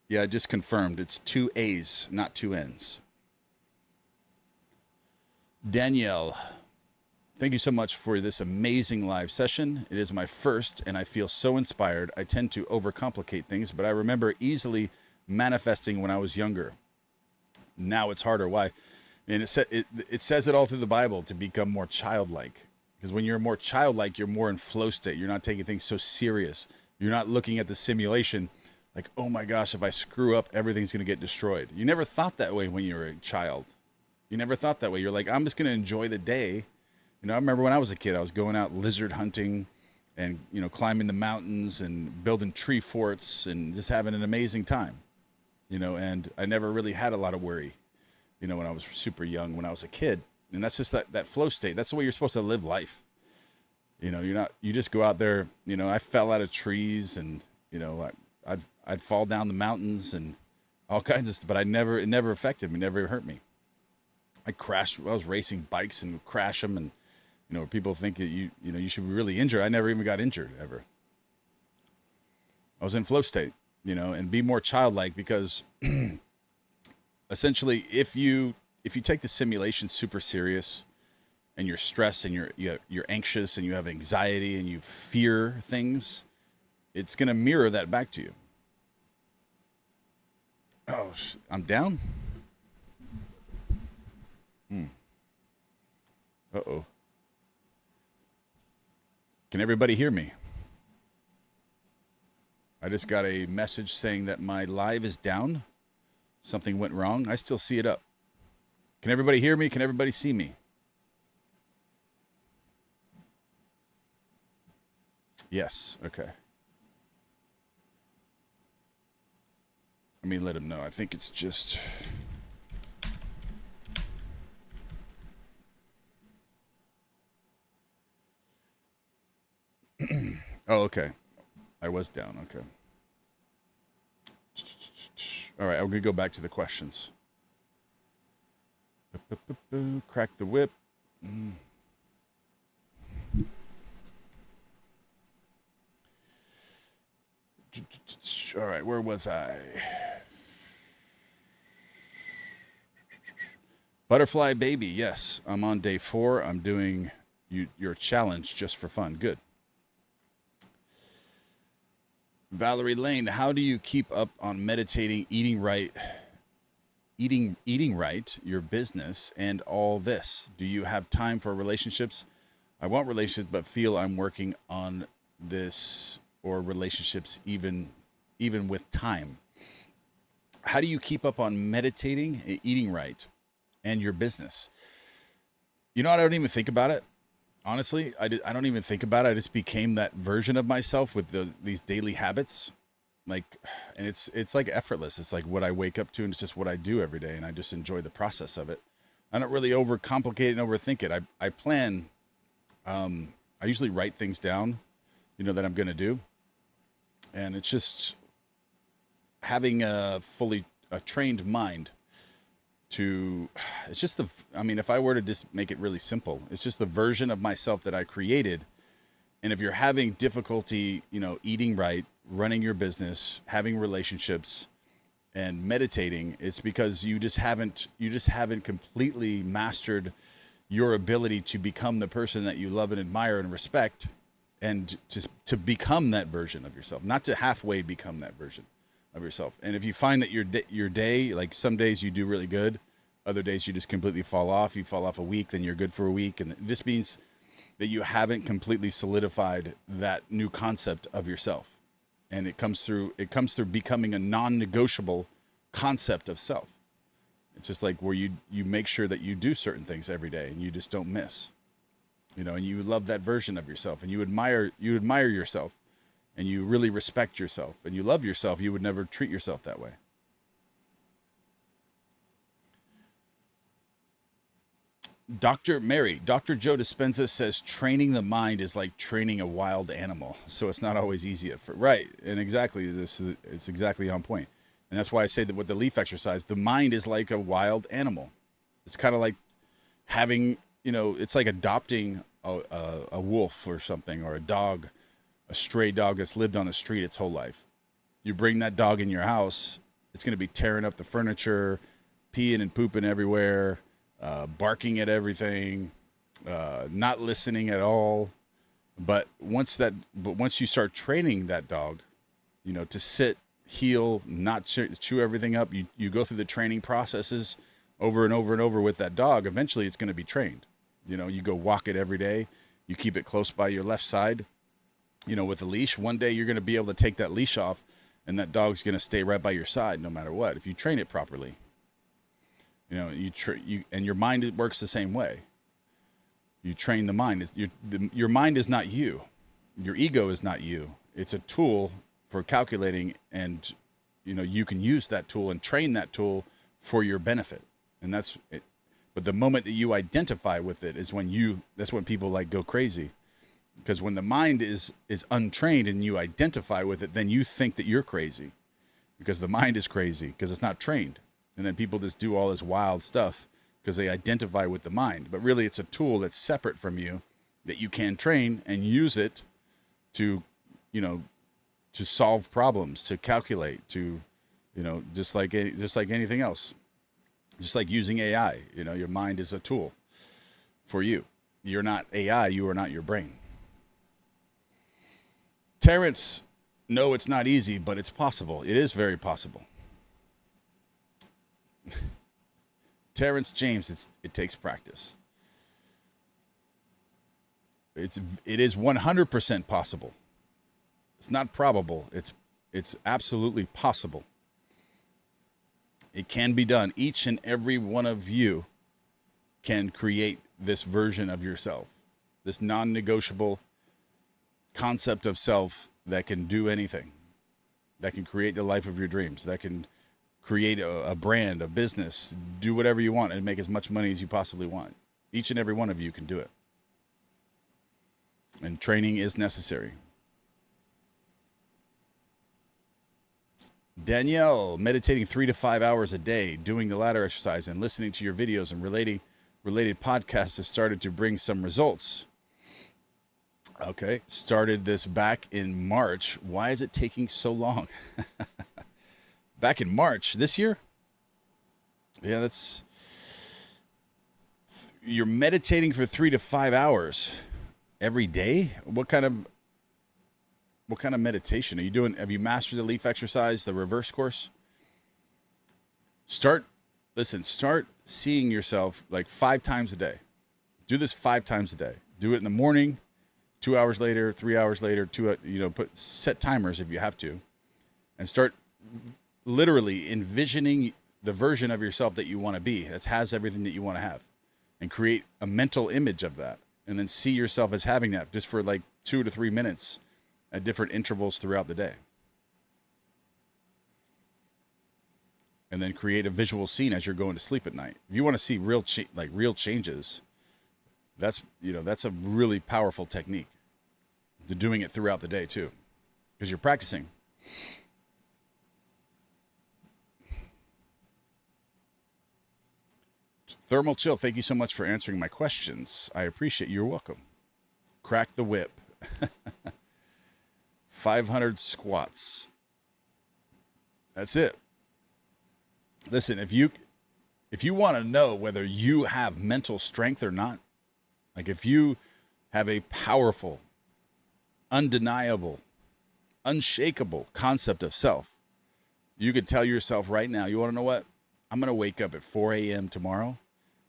Yeah, I just confirmed. It's 2 A's, not 2 N's. Danielle, thank you so much for this amazing live session. It is my first, and I feel so inspired. I tend to overcomplicate things, but I remember easily manifesting when I was younger. Now it's harder. Why? And it says it all through the Bible to become more childlike. Because when you're more childlike, you're more in flow state. You're not taking things so serious. You're not looking at the simulation like, oh my gosh, if I screw up, everything's going to get destroyed. You never thought that way when you were a child. You never thought that way. You're like, I'm just going to enjoy the day. You know, I remember when I was a kid, I was going out lizard hunting and, climbing the mountains and building tree forts and just having an amazing time. And I never really had a lot of worry, when I was super young, when I was a kid. And that's just that flow state. That's the way you're supposed to live life. You just go out there. I fell out of trees and, I'd fall down the mountains and all kinds of stuff, but it never affected me, never hurt me. I was racing bikes and would crash them, and, people think that you should be really injured. I never even got injured ever. I was in flow state. And be more childlike, because essentially if you take the simulation super serious and you're stressed and you're anxious and you have anxiety and you fear things, it's going to mirror that back to you. Oh, I'm down? Uh-oh. Can everybody hear me? I just got a message saying that my live is down. Something went wrong. I still see it up. Can everybody hear me? Can everybody see me? Yes. Okay. Let me let him know. I think it's just... Oh, okay. I was down. Okay. All right. I'm going to go back to the questions. Crack the whip. All right. Where was I? Butterfly baby. Yes. I'm on day 4. I'm doing your challenge just for fun. Good. Valerie Lane, how do you keep up on meditating, eating right, your business, and all this? Do you have time for relationships? I want relationships, but feel I'm working on this or relationships even with time. How do you keep up on meditating, eating right, and your business? I don't even think about it. Honestly, I don't even think about it. I just became that version of myself with these daily habits. And it's like effortless. It's like what I wake up to, and it's just what I do every day. And I just enjoy the process of it. I don't really overcomplicate and overthink it. I plan I usually write things down, that I'm going to do. And it's just having a trained mind it's just if I were to just make it really simple, it's just the version of myself that I created. And if you're having difficulty, eating right, running your business, having relationships, and meditating, it's because you just haven't completely mastered your ability to become the person that you love and admire and respect, and to become that version of yourself, not to halfway become that version of yourself. And if you find that your day, like some days you do really good, other days you just completely fall off. You fall off a week, then you're good for a week, and it just means that you haven't completely solidified that new concept of yourself. And it comes through becoming a non-negotiable concept of self. It's just like where you make sure that you do certain things every day and you just don't miss. And you love that version of yourself, and you admire yourself, and you really respect yourself, and you love yourself. You would never treat yourself that way. Dr. Joe Dispenza says training the mind is like training a wild animal. So it's not always easy right. And exactly, it's exactly on point. And that's why I say that with the leaf exercise, the mind is like a wild animal. It's kind of like having, it's like adopting a wolf or something, or a dog, a stray dog that's lived on the street its whole life. You bring that dog in your house, it's going to be tearing up the furniture, peeing and pooping everywhere, barking at everything, not listening at all. But once you start training that dog, to sit, heel, not chew everything up, you go through the training processes over and over and over with that dog. Eventually it's going to be trained. You go walk it every day. You keep it close by your left side, with a leash. One day you're going to be able to take that leash off, and that dog's going to stay right by your side no matter what, if you train it properly. And your mind works the same way. You train the mind. Your mind is not you. Your ego is not you. It's a tool for calculating, and you can use that tool and train that tool for your benefit. And that's it. But the moment that you identify with it is that's when people go crazy. Because when the mind is untrained and you identify with it, then you think that you're crazy, because the mind is crazy because it's not trained. And then people just do all this wild stuff because they identify with the mind. But really, it's a tool that's separate from you that you can train and use it to, to solve problems, to calculate, to, just like anything else. Just like using AI, your mind is a tool for you. You're not AI. You are not your brain. Terrence, no, it's not easy, but it's possible. It is very possible. Terrence James, it takes practice. It is 100% possible. It's not probable. It's absolutely possible. It can be done. Each and every one of you can create this version of yourself, this non-negotiable concept of self that can do anything, that can create the life of your dreams, that can create a brand, a business, do whatever you want and make as much money as you possibly want. Each and every one of you can do it. And training is necessary. Danielle, meditating 3 to 5 hours a day, doing the ladder exercise, and listening to your videos and related podcasts has started to bring some results. Okay, started this back in March. Why is it taking so long? Back in March this year? Yeah, you're meditating for 3 to 5 hours every day? What kind of meditation are you doing? Have you mastered the leaf exercise, the reverse course? Start seeing yourself 5 times a day. Do this 5 times a day. Do it in the morning, 2 hours later, 3 hours later, set timers if you have to, and start literally envisioning the version of yourself that you want to be, that has everything that you want to have, and create a mental image of that, and then see yourself as having that just for 2 to 3 minutes at different intervals throughout the day. And then create a visual scene as you're going to sleep at night. If you want to see real changes, That's a really powerful technique. To doing it throughout the day too, because you're practicing. Thermal Chill, thank you so much for answering my questions. I appreciate you. You're welcome. Crack the whip. 500 squats. That's it. Listen, if you want to know whether you have mental strength or not, like if you have a powerful, undeniable, unshakable concept of self, you could tell yourself right now, you want to know what? I'm going to wake up at 4 a.m. tomorrow,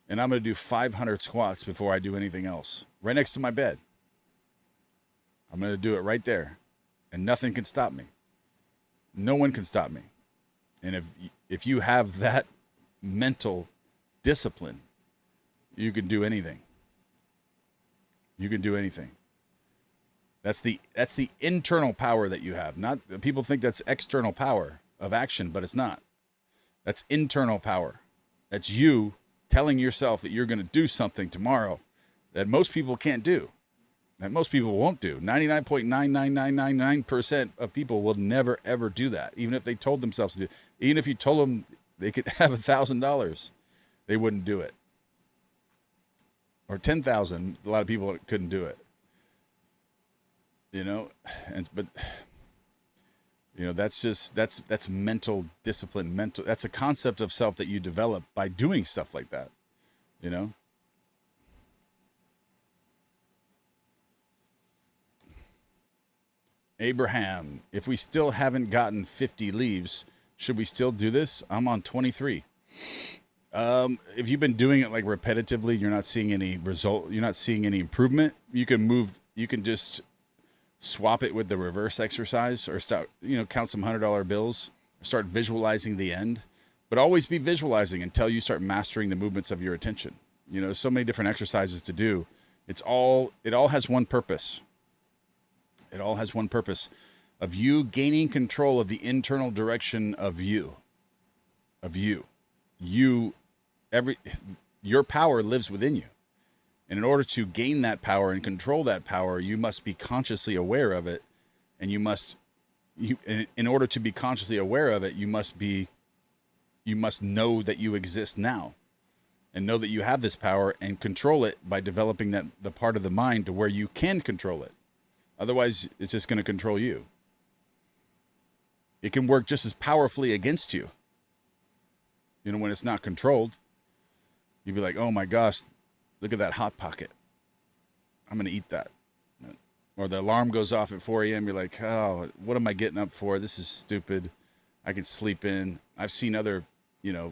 and I'm going to do 500 squats before I do anything else, right next to my bed. I'm going to do it right there, and nothing can stop me. No one can stop me. And if you have that mental discipline, you can do anything. You can do anything. That's the internal power that you have. Not people think that's external power of action, but it's not. That's internal power. That's you telling yourself that you're going to do something tomorrow that most people can't do. That most people won't do. 99.99999% of people will never ever do that. Even if they told themselves to do. Even if you told them they could have $1,000, they wouldn't do it. Or 10,000, a lot of people couldn't do it. But that's mental discipline. That's a concept of self that you develop by doing stuff like that. Abraham, if we still haven't gotten 50 leaves, should we still do this? I'm on 23. If you've been doing it like repetitively, you're not seeing any result, you're not seeing any improvement, you can just swap it with the reverse exercise or start, count some $100 bills, start visualizing the end, but always be visualizing until you start mastering the movements of your attention. So many different exercises to do. It all has one purpose. It all has one purpose of you gaining control of the internal direction of you. Your power lives within you. And in order to gain that power and control that power, you must be consciously aware of it. And in order to be consciously aware of it, you must know that you exist now and know that you have this power and control it by developing the part of the mind to where you can control it. Otherwise, it's just going to control you. It can work just as powerfully against you. When it's not controlled, you'd be like, oh my gosh, look at that Hot Pocket. I'm going to eat that. Or the alarm goes off at 4 a.m. You're like, oh, what am I getting up for? This is stupid. I can sleep in. I've seen other,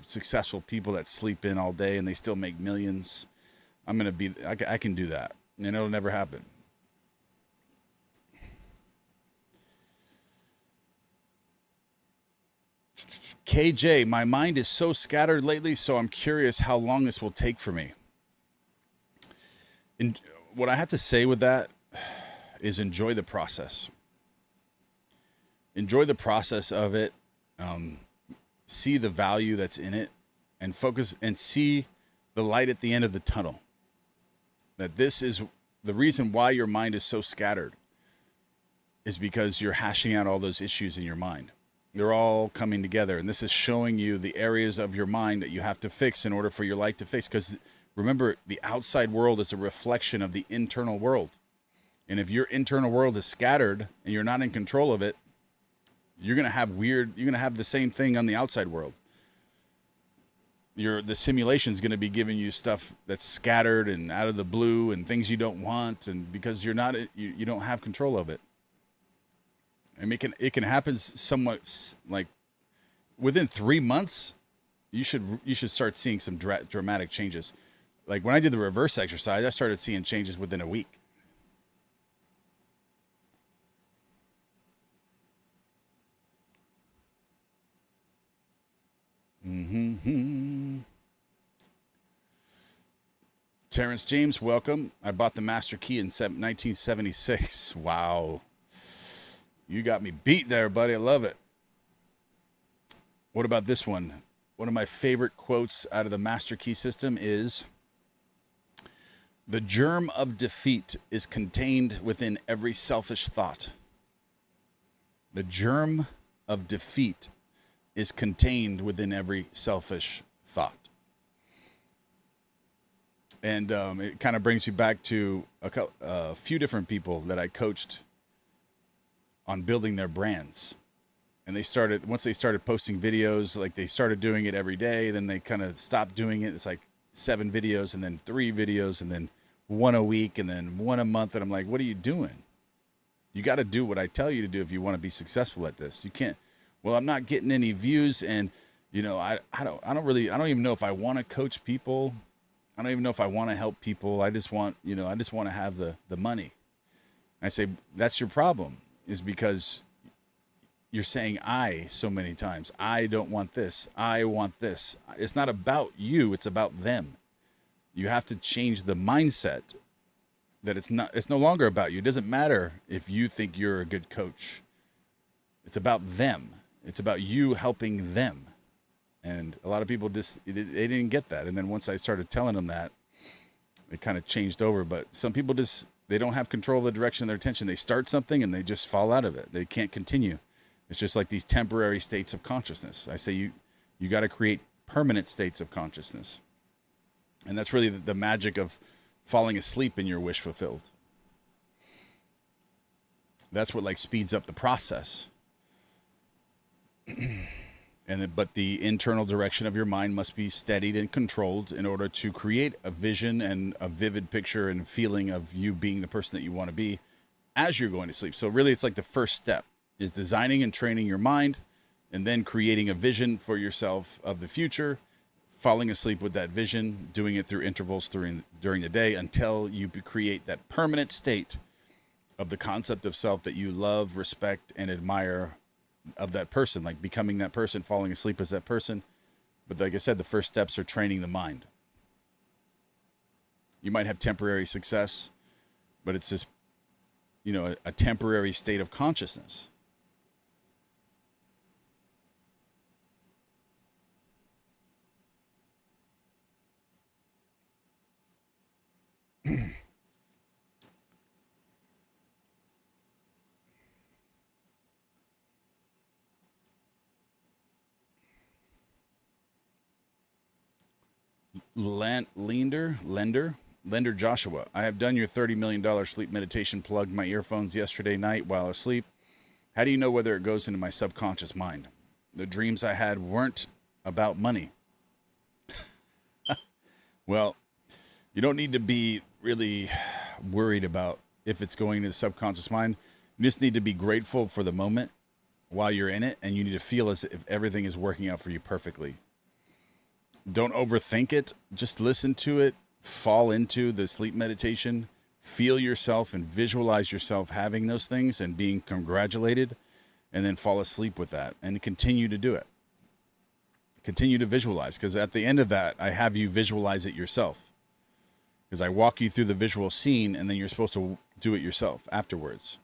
successful people that sleep in all day and they still make millions. I can do that. And it'll never happen. KJ, my mind is so scattered lately, so I'm curious how long this will take for me. And what I have to say with that is enjoy the process. Enjoy the process of it. See the value that's in it and focus and see the light at the end of the tunnel. That this is the reason why your mind is so scattered is because you're hashing out all those issues in your mind. They're all coming together, and this is showing you the areas of your mind that you have to fix in order for your light to fix. Because remember, the outside world is a reflection of the internal world. And if your internal world is scattered and you're not in control of it, you're going to have the same thing on the outside world. The simulation is going to be giving you stuff that's scattered and out of the blue and things you don't want, and because you don't have control of it. I mean, it can happen somewhat like within 3 months. You should start seeing some dramatic changes. Like when I did the reverse exercise, I started seeing changes within a week. Terrence James, welcome. I bought the Master Key in 1976. Wow. You got me beat there, buddy. I love it. What about this one? One of my favorite quotes out of the Master Key system is, The germ of defeat is contained within every selfish thought. The germ of defeat is contained within every selfish thought. And it kind of brings you back to a few different people that I coached on building their brands. And once they started posting videos, like they started doing it every day, then they kind of stopped doing it. It's like 7 videos and then 3 videos and then 1 a week and then 1 a month. And I'm like, what are you doing? You got to do what I tell you to do if you want to be successful at this. You can't, well, I'm not getting any views. And, I don't even know if I want to coach people. I don't even know if I want to help people. I just want to have the money. I say, that's your problem, is because you're saying I so many times. I don't want this. I want this. It's not about you. It's about them. You have to change the mindset that it's no longer about you. It doesn't matter if you think you're a good coach. It's about them. It's about you helping them. And a lot of people they didn't get that. And then once I started telling them that, it kind of changed over. But some people they don't have control of the direction of their attention. They start something and they just fall out of it. They can't continue. It's just like these temporary states of consciousness. I say you got to create permanent states of consciousness. And that's really the magic of falling asleep in your wish fulfilled. That's what speeds up the process. But the internal direction of your mind must be steadied and controlled in order to create a vision and a vivid picture and feeling of you being the person that you want to be as you're going to sleep. So really, it's like the first step is designing and training your mind, and then creating a vision for yourself of the future, falling asleep with that vision, doing it through intervals during the day until you create that permanent state of the concept of self that you love, respect, and admire of that person, like becoming that person, falling asleep as that person. But like I said, the first steps are training the mind. You might have temporary success, but it's just, a temporary state of consciousness. Lender Joshua, I have done your $30 million sleep meditation, plugged my earphones yesterday night while asleep. How do you know whether it goes into my subconscious mind? The dreams I had weren't about money. Well, you don't need to be really worried about if it's going to the subconscious mind. You just need to be grateful for the moment while you're in it, and you need to feel as if everything is working out for you perfectly. Don't overthink it. Just listen to it. Fall into the sleep meditation. Feel yourself and visualize yourself having those things and being congratulated, and then fall asleep with that and continue to do it. Continue to visualize, because at the end of that, I have you visualize it yourself. Because I walk you through the visual scene, and then you're supposed to do it yourself afterwards.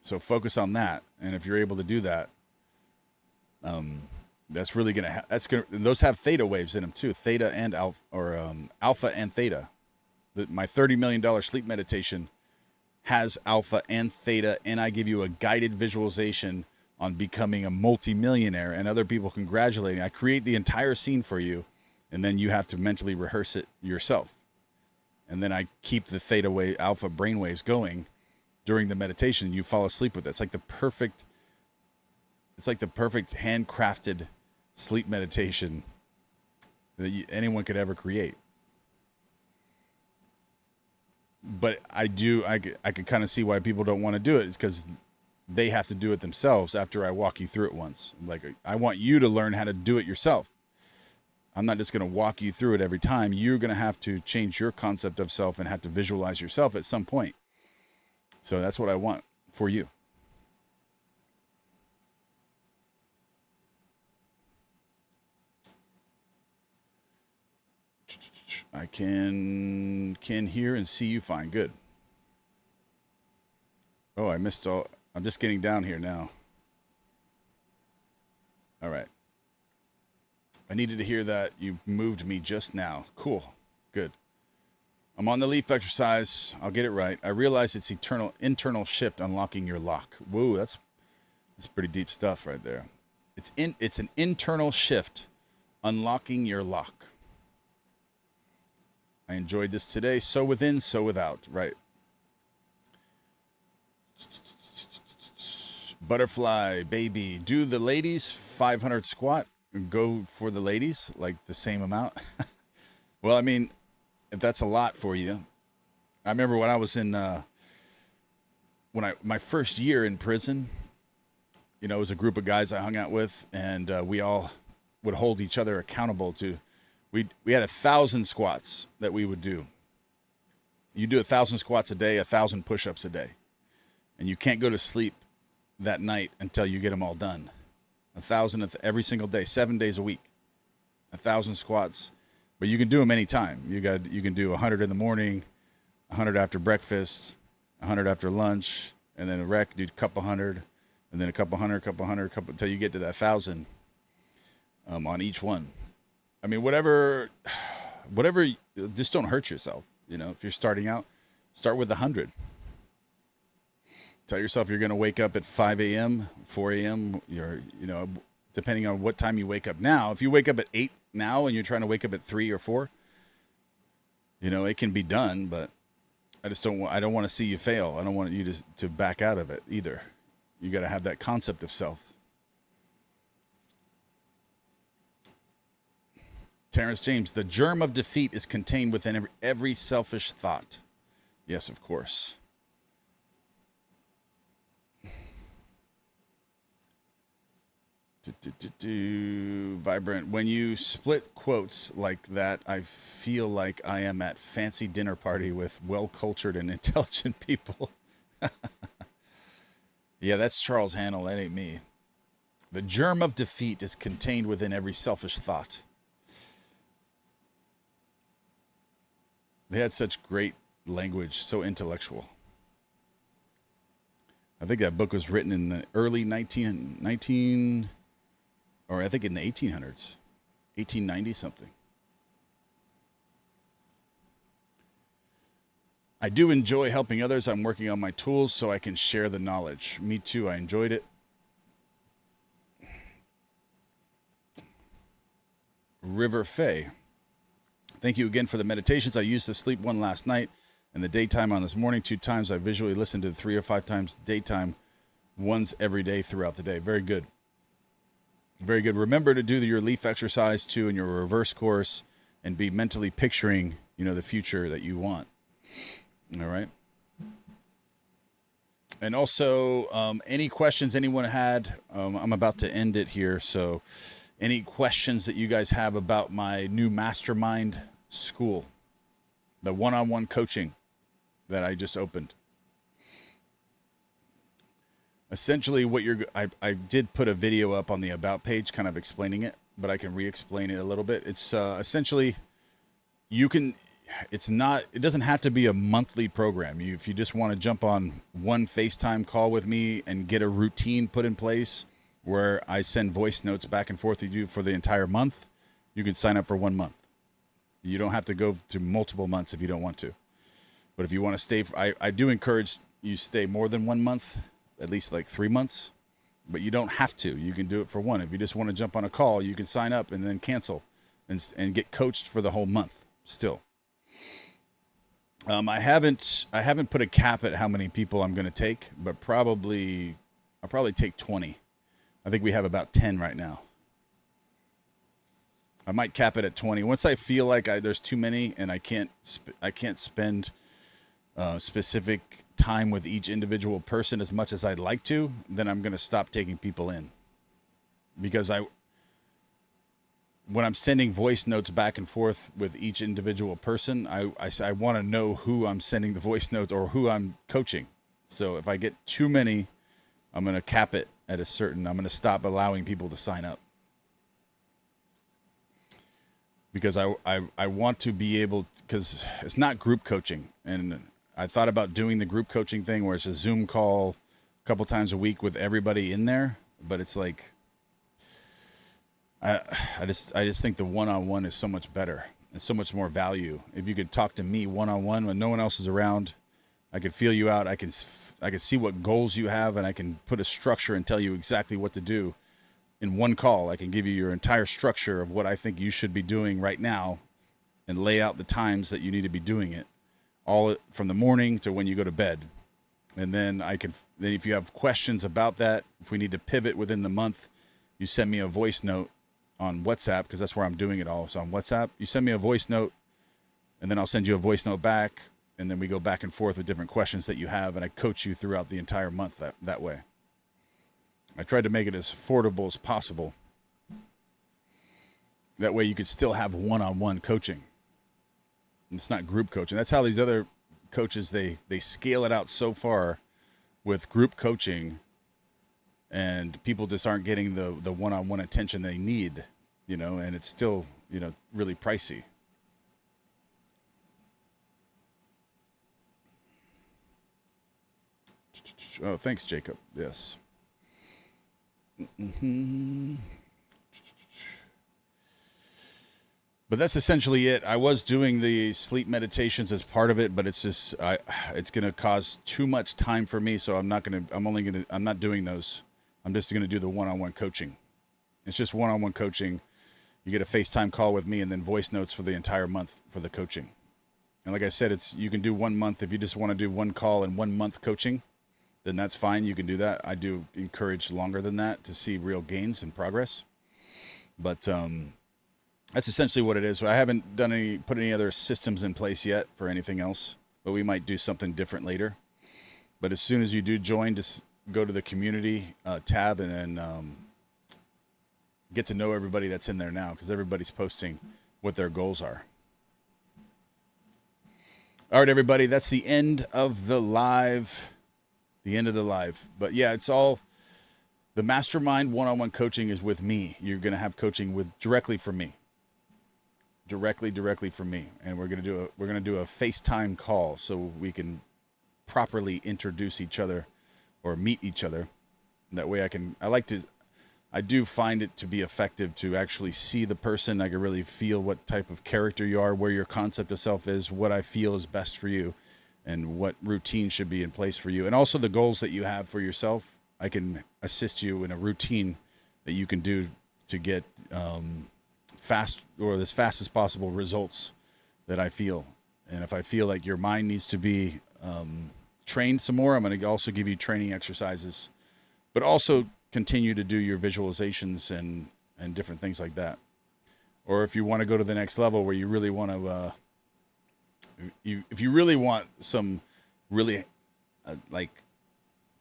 So focus on that, and if you're able to do that, that's really gonna. Those have theta waves in them too, theta and alpha, or alpha and theta. My $30 million sleep meditation has alpha and theta, and I give you a guided visualization on becoming a multimillionaire and other people congratulating. I create the entire scene for you, and then you have to mentally rehearse it yourself. And then I keep the theta wave, alpha brain waves going during the meditation. You fall asleep with it. It's like the perfect handcrafted sleep meditation that anyone could ever create. But I could kind of see why people don't want to do it. It's because they have to do it themselves after I walk you through it once. Like, I want you to learn how to do it yourself. I'm not just going to walk you through it every time. You're going to have to change your concept of self and have to visualize yourself at some point. So that's what I want for you. I can hear and see you fine. Good. Oh, I missed all. I'm just getting down here now. All right. I needed to hear that you moved me just now. Cool. Good. I'm on the leaf exercise. I'll get it right. I realize it's internal shift unlocking your lock. Whoa, that's pretty deep stuff right there. It's an internal shift unlocking your lock. I enjoyed this today. So within, so without. Right. Butterfly, baby. Do the ladies 500 squat? Go for the ladies, like the same amount? Well, I mean, if that's a lot for you. I remember when I was in, my first year in prison, you know, it was a group of guys I hung out with, and we all would hold each other accountable to, we had 1,000 squats that we would do. You do 1,000 squats a day, 1,000 push-ups a day. And you can't go to sleep that night until you get them all done. 1,000 every single day, 7 days a week. 1,000 squats, but you can do them anytime. You can do 100 in the morning, 100 after breakfast, 100 after lunch, and then do a couple hundred, and then a couple hundred, until you get to that 1,000 on each one. I mean, whatever. Just don't hurt yourself. You know, if you're starting out, start with 100. Tell yourself you're going to wake up at 5 a.m., 4 a.m., depending on what time you wake up now. If you wake up at 8 now and you're trying to wake up at 3 or 4, it can be done, but I don't want to see you fail. I don't want you to back out of it either. You got to have that concept of self. Terrence James, the germ of defeat is contained within every selfish thought. Yes, of course. Vibrant. When you split quotes like that, I feel like I am at fancy dinner party with well-cultured and intelligent people. Yeah, that's Charles Hannell. That ain't me. The germ of defeat is contained within every selfish thought. They had such great language, so intellectual. I think that book was written in the early 19 or I think in the 1800s, 1890 something. I do enjoy helping others. I'm working on my tools so I can share the knowledge. Me too. I enjoyed it. River Faye. Thank you again for the meditations. I used the sleep one last night and the daytime on this morning. 2 times I visually listened to the 3 or 5 times daytime ones every day throughout the day. Very good. Very good. Remember to do your leaf exercise too in your reverse course and be mentally picturing, the future that you want. All right. And also, any questions anyone had, I'm about to end it here. So any questions that you guys have about my new mastermind school, the one-on-one coaching that I just opened. Essentially, I did put a video up on the About page kind of explaining it, but I can re-explain it a little bit. It's essentially, it doesn't have to be a monthly program. If you just want to jump on one FaceTime call with me and get a routine put in place where I send voice notes back and forth to you for the entire month, you can sign up for 1 month. You don't have to go to multiple months if you don't want to. But if you want to stay, I do encourage you stay more than 1 month, at least like 3 months, but you don't have to. You can do it for 1. If you just want to jump on a call, you can sign up and then cancel and get coached for the whole month still. I haven't put a cap at how many people I'm going to take, but I'll probably take 20. I think we have about 10 right now. I might cap it at 20. Once I feel like there's too many and I can't spend specific time with each individual person as much as I'd like to, then I'm going to stop taking people in. Because when I'm sending voice notes back and forth with each individual person, I want to know who I'm sending the voice notes or who I'm coaching. So if I get too many, I'm going to cap it at I'm going to stop allowing people to sign up. Because I want to be able, because it's not group coaching. And I thought about doing the group coaching thing where it's a Zoom call a couple times a week with everybody in there. But it's like, I just think the one-on-one is so much better. and so much more value. If you could talk to me one-on-one when no one else is around, I could feel you out. I can see what goals you have, and I can put a structure and tell you exactly what to do in one call. I can give you your entire structure of what I think you should be doing right now and lay out the times that you need to be doing it, all from the morning to when you go to bed. And then then if you have questions about that, if we need to pivot within the month, you send me a voice note on WhatsApp, because that's where I'm doing it all. So on WhatsApp, you send me a voice note, and then I'll send you a voice note back, and then we go back and forth with different questions that you have, and I coach you throughout the entire month that way. I tried to make it as affordable as possible. That way you could still have one-on-one coaching. It's not group coaching. That's how these other coaches, they scale it out so far with group coaching, and people just aren't getting the one-on-one attention they need, and it's still, really pricey. Oh, thanks, Jacob. Yes. But that's essentially it. I was doing the sleep meditations as part of it, but it's just it's going to cause too much time for me, so I'm not doing those. I'm just going to do the one-on-one coaching. It's just one-on-one coaching. You get a FaceTime call with me and then voice notes for the entire month for the coaching. And like I said, you can do 1 month. If you just want to do one call and 1 month coaching, then that's fine. You can do that. I do encourage longer than that to see real gains and progress. But that's essentially what it is. I haven't put any other systems in place yet for anything else, but we might do something different later. But as soon as you do join, just go to the community tab and then get to know everybody that's in there now, because everybody's posting what their goals are. All right, everybody, that's the end of the live. But yeah, it's all the mastermind one-on-one coaching is with me. You're going to have coaching directly from me. Directly from me. And we're going to do a FaceTime call so we can properly introduce each other or meet each other. And that way I do find it to be effective to actually see the person. I can really feel what type of character you are, where your concept of self is, what I feel is best for you, and what routine should be in place for you. And also the goals that you have for yourself. I can assist you in a routine that you can do to get fast, or as fast as possible, results that I feel. And if I feel like your mind needs to be trained some more, I'm going to also give you training exercises, but also continue to do your visualizations and different things like that. Or if you want to go to the next level where you really want to, if you really want some really like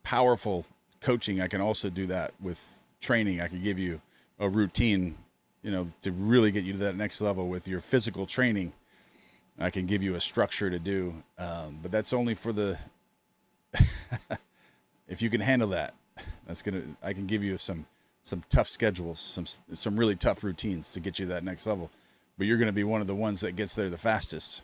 powerful coaching, I can also do that with training. I can give you a routine, to really get you to that next level with your physical training. I can give you a structure to do, but that's only for if you can handle that. I can give you some tough schedules, some really tough routines to get you to that next level. But you're going to be one of the ones that gets there the fastest.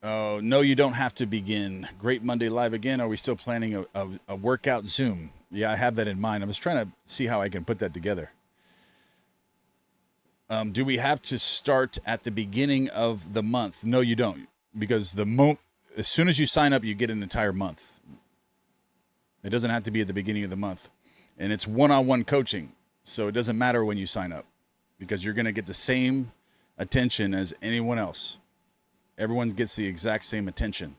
Oh, no, you don't have to begin. Great Monday Live again. Are we still planning a workout Zoom? Yeah, I have that in mind. I'm just trying to see how I can put that together. Do we have to start at the beginning of the month? No, you don't. Because as soon as you sign up, you get an entire month. It doesn't have to be at the beginning of the month. And it's one-on-one coaching. So it doesn't matter when you sign up, because you're going to get the same attention as anyone else. Everyone gets the exact same attention.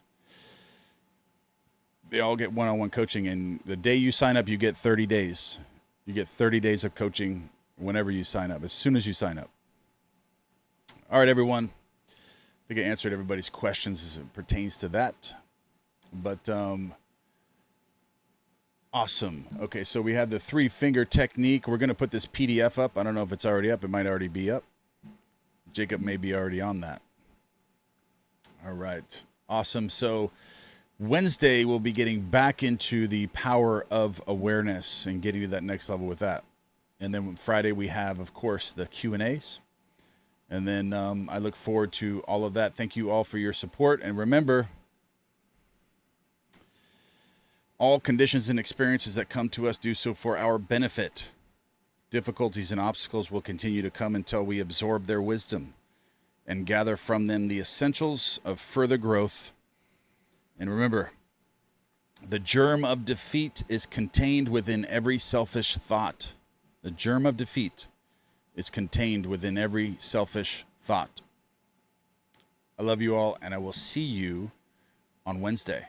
They all get one-on-one coaching, and the day you sign up, you get 30 days. You get 30 days of coaching whenever you sign up, as soon as you sign up. All right, everyone. I think I answered everybody's questions as it pertains to that. But awesome. Okay, so we have the 3-finger technique. We're going to put this PDF up. I don't know if it's already up. It might already be up. Jacob may be already on that. All right. Awesome. So Wednesday, we'll be getting back into the power of awareness and getting to that next level with that. And then Friday, we have, of course, the Q&As. And then I look forward to all of that. Thank you all for your support. And remember, all conditions and experiences that come to us do so for our benefit. Difficulties and obstacles will continue to come until we absorb their wisdom and gather from them the essentials of further growth. And remember, the germ of defeat is contained within every selfish thought. The germ of defeat is contained within every selfish thought. I love you all, and I will see you on Wednesday.